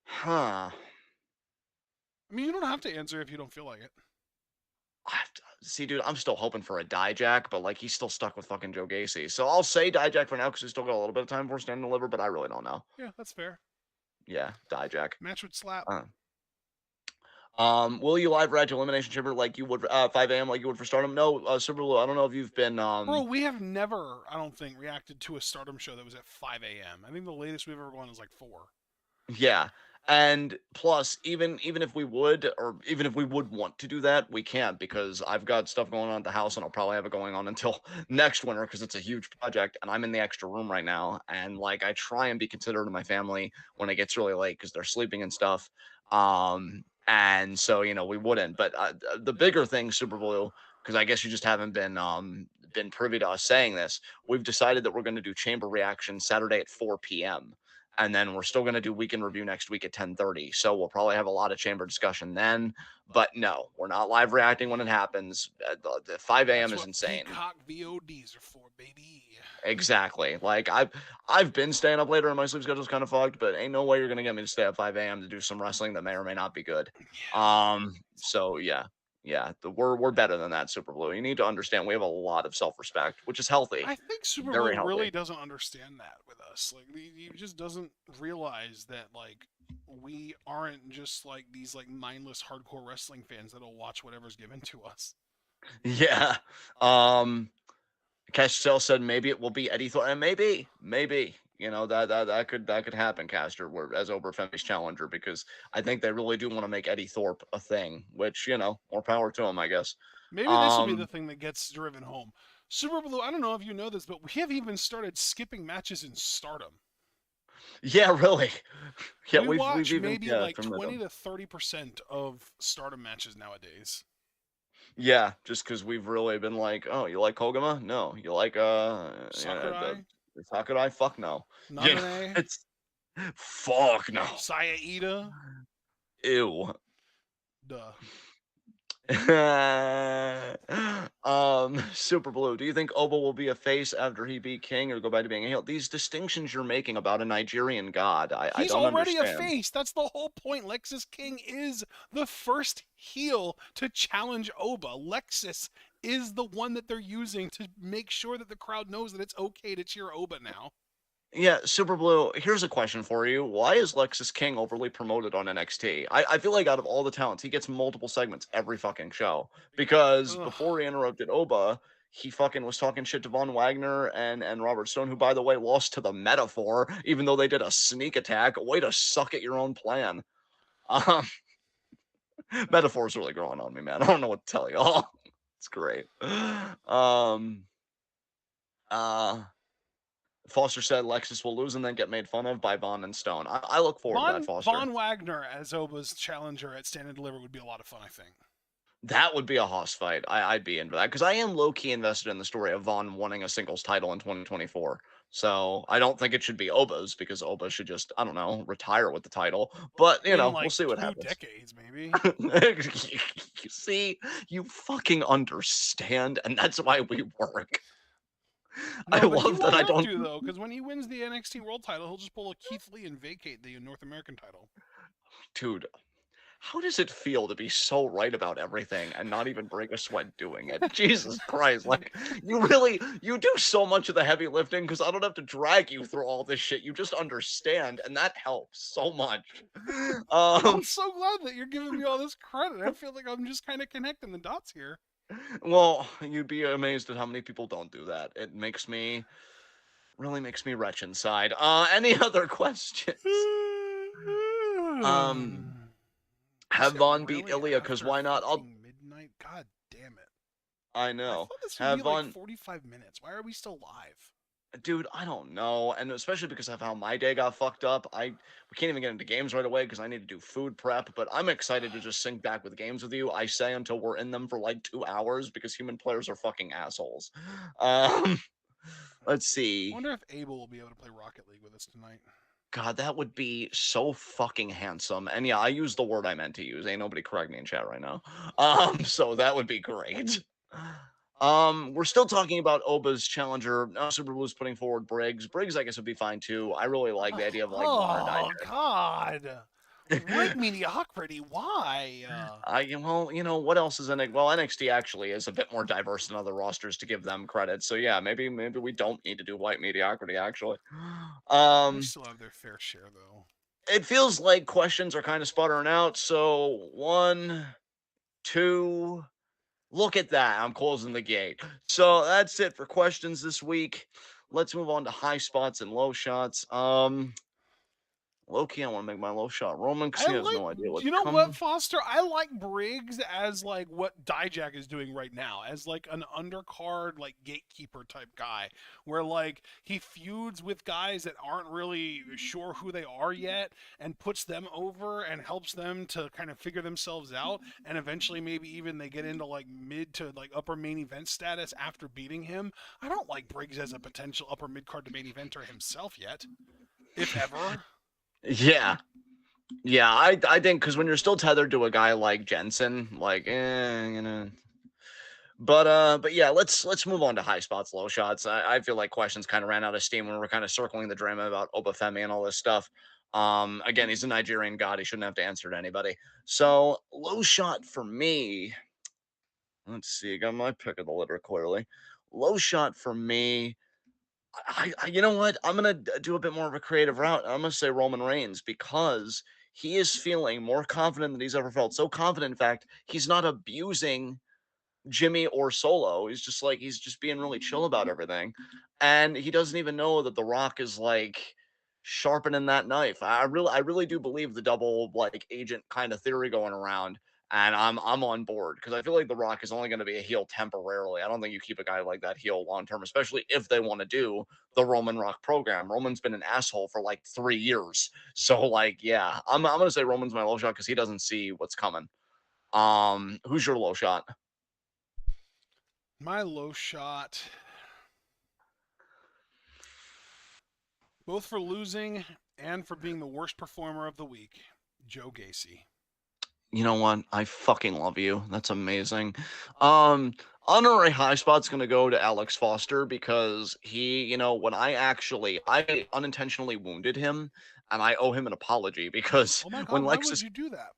huh. I mean, you don't have to answer if you don't feel like it. See, dude, I'm still hoping for a Dijak, but like he's still stuck with fucking Joe Gacy. So I'll say Dijak for now because we still got a little bit of time for Stand and Deliver, but I really don't know. Yeah, that's fair. Yeah, Dijak. Match would slap. Will you live react to Elimination Chamber like you would 5 a.m. like you would for Stardom? No, Super Blue. I don't know if you've been Bro, we have never, I don't think, reacted to a Stardom show that was at 5 a.m. I think the latest we've ever gone was like 4. Yeah. And plus, even if we would, or even if we would want to do that, we can't because I've got stuff going on at the house, and I'll probably have it going on until next winter because it's a huge project, and I'm in the extra room right now. And like, I try and be considerate of my family when it gets really late because they're sleeping and stuff. And so we wouldn't. But the bigger thing, Super Blue, because I guess you just haven't been privy to us saying this. We've decided that we're going to do chamber reaction Saturday at 4 p.m. And then we're still going to do weekend review next week at 10:30. So we'll probably have a lot of chamber discussion then. But no, we're not live reacting when it happens. The 5 a.m. That's is what insane. Peacock VODs are for, baby. Exactly. Like I've been staying up later and my sleep schedule's kind of fucked, but ain't no way you're gonna get me to stay up 5 a.m. to do some wrestling that may or may not be good. Yeah. So yeah. Yeah, we're better than that, Super Blue. You need to understand we have a lot of self-respect, which is healthy. I think Super Very Blue healthy. really doesn't understand that with us. Like, he just doesn't realize that, like, we aren't just like these like mindless hardcore wrestling fans that'll watch whatever's given to us. Yeah. Castell said maybe it will be Eddie Thorpe, and maybe that could happen, Caster, as Oberfemi's challenger, because I think they really do want to make Eddie Thorpe a thing, which more power to him, I guess. Maybe this will be the Um, thing that gets driven home. Super Blue, I don't know if you know this, but we have even started skipping matches in Stardom. Yeah, really. Yeah, We we've watch even maybe yeah like trimmed that 20 down. to 30% of Stardom matches nowadays. Yeah, just because we've really been like, "Oh, you like Koguma? No. You like, yeah, Sakurai, the Sakurai? Fuck no." You know, Nagane, it's fuck no. Saya Ida. Ew. Duh. Super Blue, do you think Oba will be a face after he beat King or go back to being a heel? These distinctions you're making about a Nigerian god, I He's don't already a understand. face. That's the whole point. Lexus King is the first heel to challenge Oba. Lexus is the one that they're using to make sure that the crowd knows that it's okay to cheer Oba now. Yeah, Super Blue, here's a question for you. Why is Lexus King overly promoted on NXT? I feel like out of all the talents, he gets multiple segments every fucking show. Because Ugh. before he interrupted Oba, he fucking was talking shit to Von Wagner and Robert Stone, who, by the way, lost to the Metaphor, even though they did a sneak attack. Way to suck at your own plan. Um, Metaphor's really growing on me, man. I don't know what to tell y'all. It's great. Um, uh, Foster said Lexus will lose and then get made fun of by Vaughn and Stone. I look forward to that, Foster. Von Wagner as Oba's challenger at Stand and Deliver would be a lot of fun, I think. That would be a hoss fight. I'd be into that because I am low key invested in the story of Vaughn winning a singles title in 2024. So I don't think it should be Oba's because Oba should just, I don't know, retire with the title. But, In we'll like see what 2 happens. decades, maybe. You see, you fucking understand, and that's why we work. I No, but he love that won't I have don't. to though, because when he wins the NXT World Title, he'll just pull a Keith Lee and vacate the North American title. Dude, how does it feel to be so right about everything and not even break a sweat doing it? Jesus Christ. Like, you do so much of the heavy lifting because I don't have to drag you through all this shit. You just understand, and that helps so much. I'm Um, so glad that you're giving me all this credit. I feel like I'm just kind of connecting the dots here. well, you'd be amazed at how many people don't do that. It really makes me retch inside. Any other questions? Um, Is have it Vaughn beat really Ilya, because after why not? fucking midnight? God damn it. I I know. thought this would Have be like Vaughn, 45 minutes. Why are we still live? dude, I don't know, and especially because of how my day got fucked up. We can't even get into games right away because I need to do food prep. But I'm excited to just sync back with games with you. I say until we're in them for like 2 hours because human players are fucking assholes. Um, let's I see. wonder if Abel will be able to play Rocket League with us tonight. God, that would be so fucking handsome. And yeah, I used the word I meant to use. Ain't nobody correct me in chat right now. So that would be great. We're still talking about Oba's challenger. Super Blue's putting forward Briggs. Briggs, I guess, would be fine too. I really like the idea of like Oh, modernizing. God. Rig mediocrity. Why? What else is in it? Well, NXT actually is a bit more diverse than other rosters to give them credit. So yeah, maybe we don't need to do white mediocrity actually. They Um, still have their fair share, though. it feels like questions are kind of sputtering out. So one, two. Look at that. I'm closing the gate. So that's it for questions this week. Let's move on to high spots and low shots. Low key, I want to make my low shot Roman because I he has no idea like, what's you know what, coming. Foster? I like Briggs as like what Dijak is doing right now, as like an undercard, like gatekeeper type guy, where like he feuds with guys that aren't really sure who they are yet, and puts them over and helps them to kind of figure themselves out, and eventually maybe even they get into like mid to like upper main event status after beating him. I don't like Briggs as a potential upper mid card to main eventer himself yet, if ever. Yeah. Yeah, I think because when you're still tethered to a guy like Jensen, like, but yeah, let's move on to high spots, low shots. I feel like questions kind of ran out of steam when we're kind of circling the drama about Obafemi and all this stuff. Again, he's a Nigerian god. He shouldn't have to answer to anybody. So low shot for me. Let's see. I got my pick of the litter clearly. Low shot for me. You know what? I'm gonna do a bit more of a creative route. I'm gonna say Roman Reigns because he is feeling more confident than he's ever felt. So confident, in fact, he's not abusing Jimmy or Solo. He's just being really chill about everything. And he doesn't even know that The Rock is like sharpening that knife. I really do believe the double like agent kind of theory going around. And I'm on board because I feel like The Rock is only going to be a heel temporarily. I don't think you keep a guy like that heel long term, especially if they want to do the Roman Rock program. Roman's been an asshole for like 3 years, so like yeah, I'm gonna say Roman's my low shot because he doesn't see what's coming. Who's your low shot? My low shot, both for losing and for being the worst performer of the week, Joe Gacy. You know what? I fucking love you. That's amazing. Um, Honorary high spot's gonna go to Alex Foster because he, when I unintentionally wounded him, and I owe him an apology because Oh my when God, why would Lexus you do that?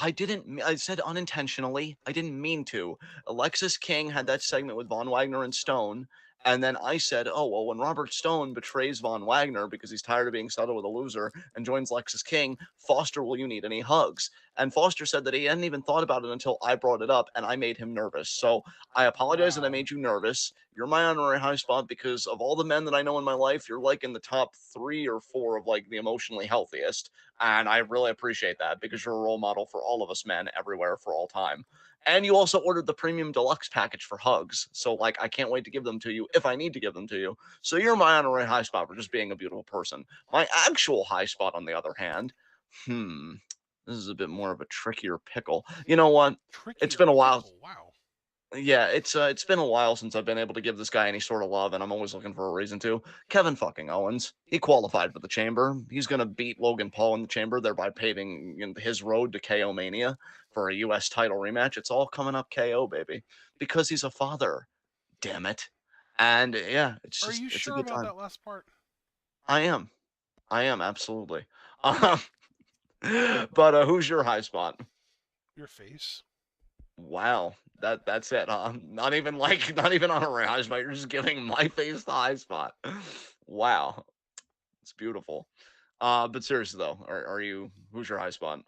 I said unintentionally. I didn't mean to. Alexis King had that segment with Von Wagner and Stone. And then I said, oh, well, when Robert Stone betrays Von Wagner because he's tired of being settled with a loser and joins Lexis King, Foster, will you need any hugs? And Foster said that he hadn't even thought about it until I brought it up and I made him nervous. So I apologize that I Wow. made you nervous. You're my honorary high spot because of all the men that I know in my life, you're like in the top 3 or 4 of like the emotionally healthiest. And I really appreciate that because you're a role model for all of us men everywhere for all time. And you also ordered the premium deluxe package for hugs. So, like, I can't wait to give them to you if I need to give them to you. So, you're my honorary high spot for just being a beautiful person. My actual high spot, on the other hand, this is a bit more of a trickier pickle. You know what? It's Trickier been a while. pickle. Wow. Yeah, it's been a while since I've been able to give this guy any sort of love, and I'm always looking for a reason to. Kevin fucking Owens, he qualified for the Chamber. He's gonna beat Logan Paul in the Chamber, thereby paving his road to KO Mania for a U.S. title rematch. It's all coming up KO, baby, because he's a father. Damn it! And yeah, Are you it's a sure good about time. that last part? I am, I am absolutely. Um, but who's your high spot? Your face. Wow, that's it, huh? Not even on a high spot. You're just giving my face the high spot. Wow, it's beautiful. But seriously though, are you who's your high spot?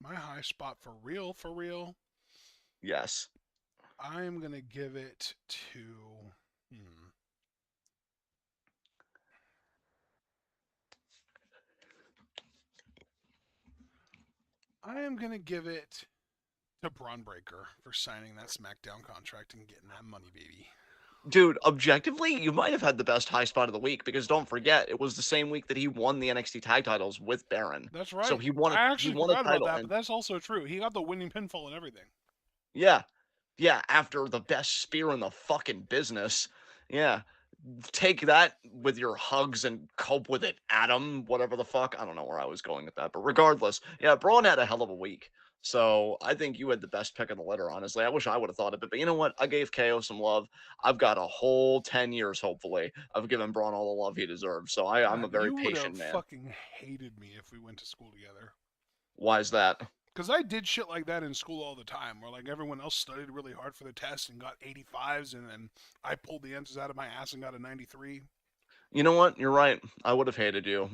My high spot for real, for real. Yes. I'm gonna give it to. Hmm, I am gonna give it to Braun Breaker for signing that SmackDown contract and getting that money, baby. Dude, objectively, you might have had the best high spot of the week because don't forget, it was the same week that he won the NXT tag titles with Baron. That's So right. he I actually won a forgot about title that, but and that's also true. He got the winning pinfall and everything. yeah. Yeah, after the best spear in the fucking business. Yeah. Take that with your hugs and cope with it, Adam. Whatever the fuck. I don't know where I was going with that, but regardless, yeah, Braun had a hell of a week. So I think you had the best pick of the litter, honestly. I wish I would have thought of it, but you know what? I gave KO some love. I've got a whole 10 years, hopefully, of giving Braun all the love he deserves. So I'm a God, very you would have patient man. fucking hated me if we went to school together. Why is that? Because I did shit like that in school all the time, where like everyone else studied really hard for the test and got 85s, and then I pulled the answers out of my ass and got a 93. You know what? You're right. I would have hated you.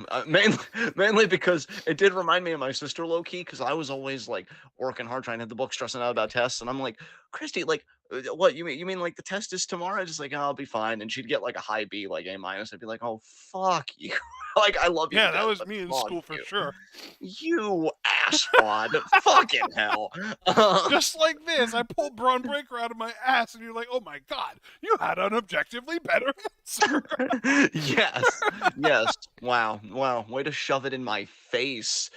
Mainly because it did remind me of my sister low key because I was always like working hard trying to hit the book, stressing out about tests, and I'm like, Christy, like, what you mean like the test is tomorrow? Just like, oh, I'll be fine, and she'd get like a high B, like A minus. I'd be like, oh fuck you, like I love you to Yeah, that death, was but me in fuck school for you, sure. you asswad, fucking hell. Just like this, I pulled Braun Breaker out of my ass, and you're like, "Oh my god, you had an objectively better answer." Yes, yes. Wow. Way to shove it in my face.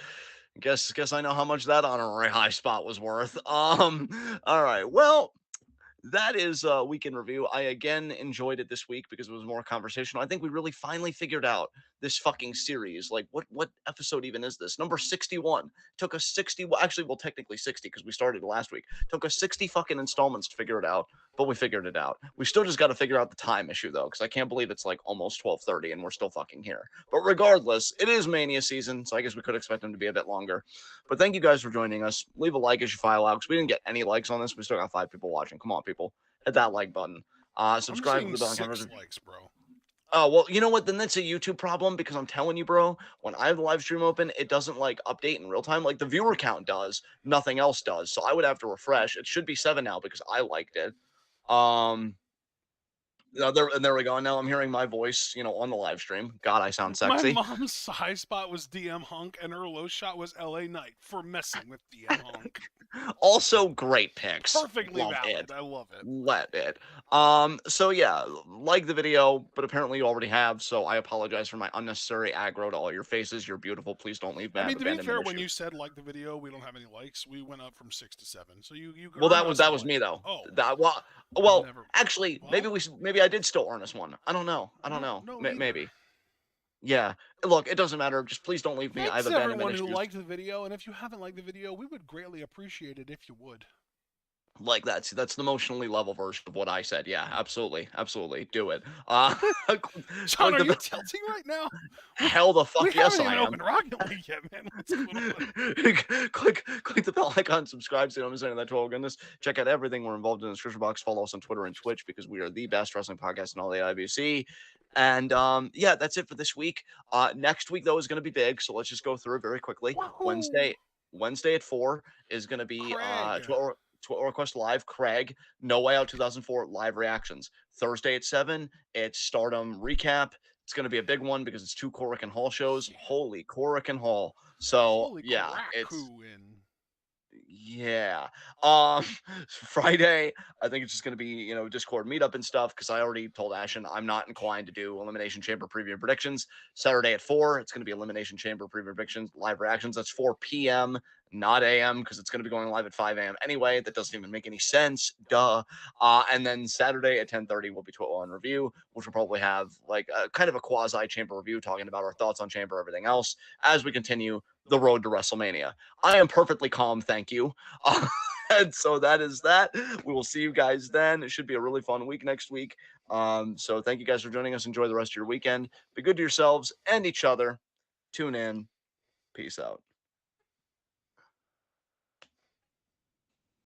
Guess I know how much that honorary high spot was worth. All right. Well, that is week in review. I again enjoyed it this week because it was more conversational. I think we really finally figured out this fucking series. Like, what episode even is this? Number 61. Took us 60. Well, actually, well, technically 60 because we started last week. Took us 60 fucking installments to figure it out, but we figured it out. We still just got to figure out the time issue though, because I can't believe it's like almost 12:30 and we're still fucking here. But regardless, it is Mania season, so I guess we could expect them to be a bit longer. But thank you guys for joining us. Leave a like as you file out because we didn't get any likes on this. We still got 5 people watching. Come on, people, hit that like button. I'm Subscribe to seeing the bell 6 conversation. likes, bro. Oh well, you know what? Then that's a YouTube problem because I'm telling you, bro. When I have the live stream open, it doesn't like update in real time. Like the viewer count does, nothing else does. So I would have to refresh. It should be 7 now because I liked it. Um, there we go. Now I'm hearing my voice, on the live stream. God, I sound My sexy. mom's high spot was DM Hunk, and her low shot was LA Knight for messing with DM Hunk. Also, great picks. Perfectly Love it. valid. I love it. Let it. So yeah, like the video, but apparently you already have, so I apologize for my unnecessary aggro to all your faces. You're beautiful. Please don't leave me. I I have mean, to be abandonment fair, when you issues. said like the video, we don't have any likes. We went up from 6 to 7, so you Well, earned us a that was like. me though. Oh, That well, never. actually, maybe Well, maybe I did still earn us one. I don't know. I don't no, know. no, neither. Maybe. Yeah. Look, it doesn't matter. Just please don't leave me. I have Thanks abandonment everyone who issues. liked the video, and if you haven't liked the video, we would greatly appreciate it if you would. Like that's the emotionally level version of what I said. Yeah, absolutely, absolutely, do it. John, Click are you the tilting right now? We hell the we fuck yes haven't I even am. opened Rocket League yet, man. What's going on? click the bell icon, subscribe so you don't miss any of that total goodness. Check out everything we're involved in the description box. Follow us on Twitter and Twitch because we are the best wrestling podcast in all the IBC. And yeah, that's it for this week. Next week though is going to be big, so let's just go through it very quickly. Wahoo! Wednesday at 4 is going to be Craig. Twit Request Live, Craig, No Way Out 2004 live reactions. Thursday at 7, it's Stardom recap. It's going to be a big one because it's two Korakuen and Hall shows. Yeah. Holy Korakuen and Hall. So, Holy yeah, it's Korakuen. yeah. Um, Friday, I think it's just gonna be, Discord meetup and stuff because I already told Ashen I'm not inclined to do Elimination Chamber preview and predictions. Saturday at 4, it's gonna be Elimination Chamber preview and predictions, live reactions. That's 4 p.m., not a.m. because it's gonna be going live at 5 a.m. anyway. That doesn't even make any sense. Duh. And then Saturday at 10:30 will be TWitWoW on review, which will probably have like a kind of a quasi chamber review talking about our thoughts on chamber, everything else, as we continue the road to WrestleMania. I am perfectly calm, thank you. And so that is that. We will see you guys then. It should be a really fun week next week. So thank you guys for joining us. Enjoy the rest of your weekend. Be good to yourselves and each other. Tune in. Peace out.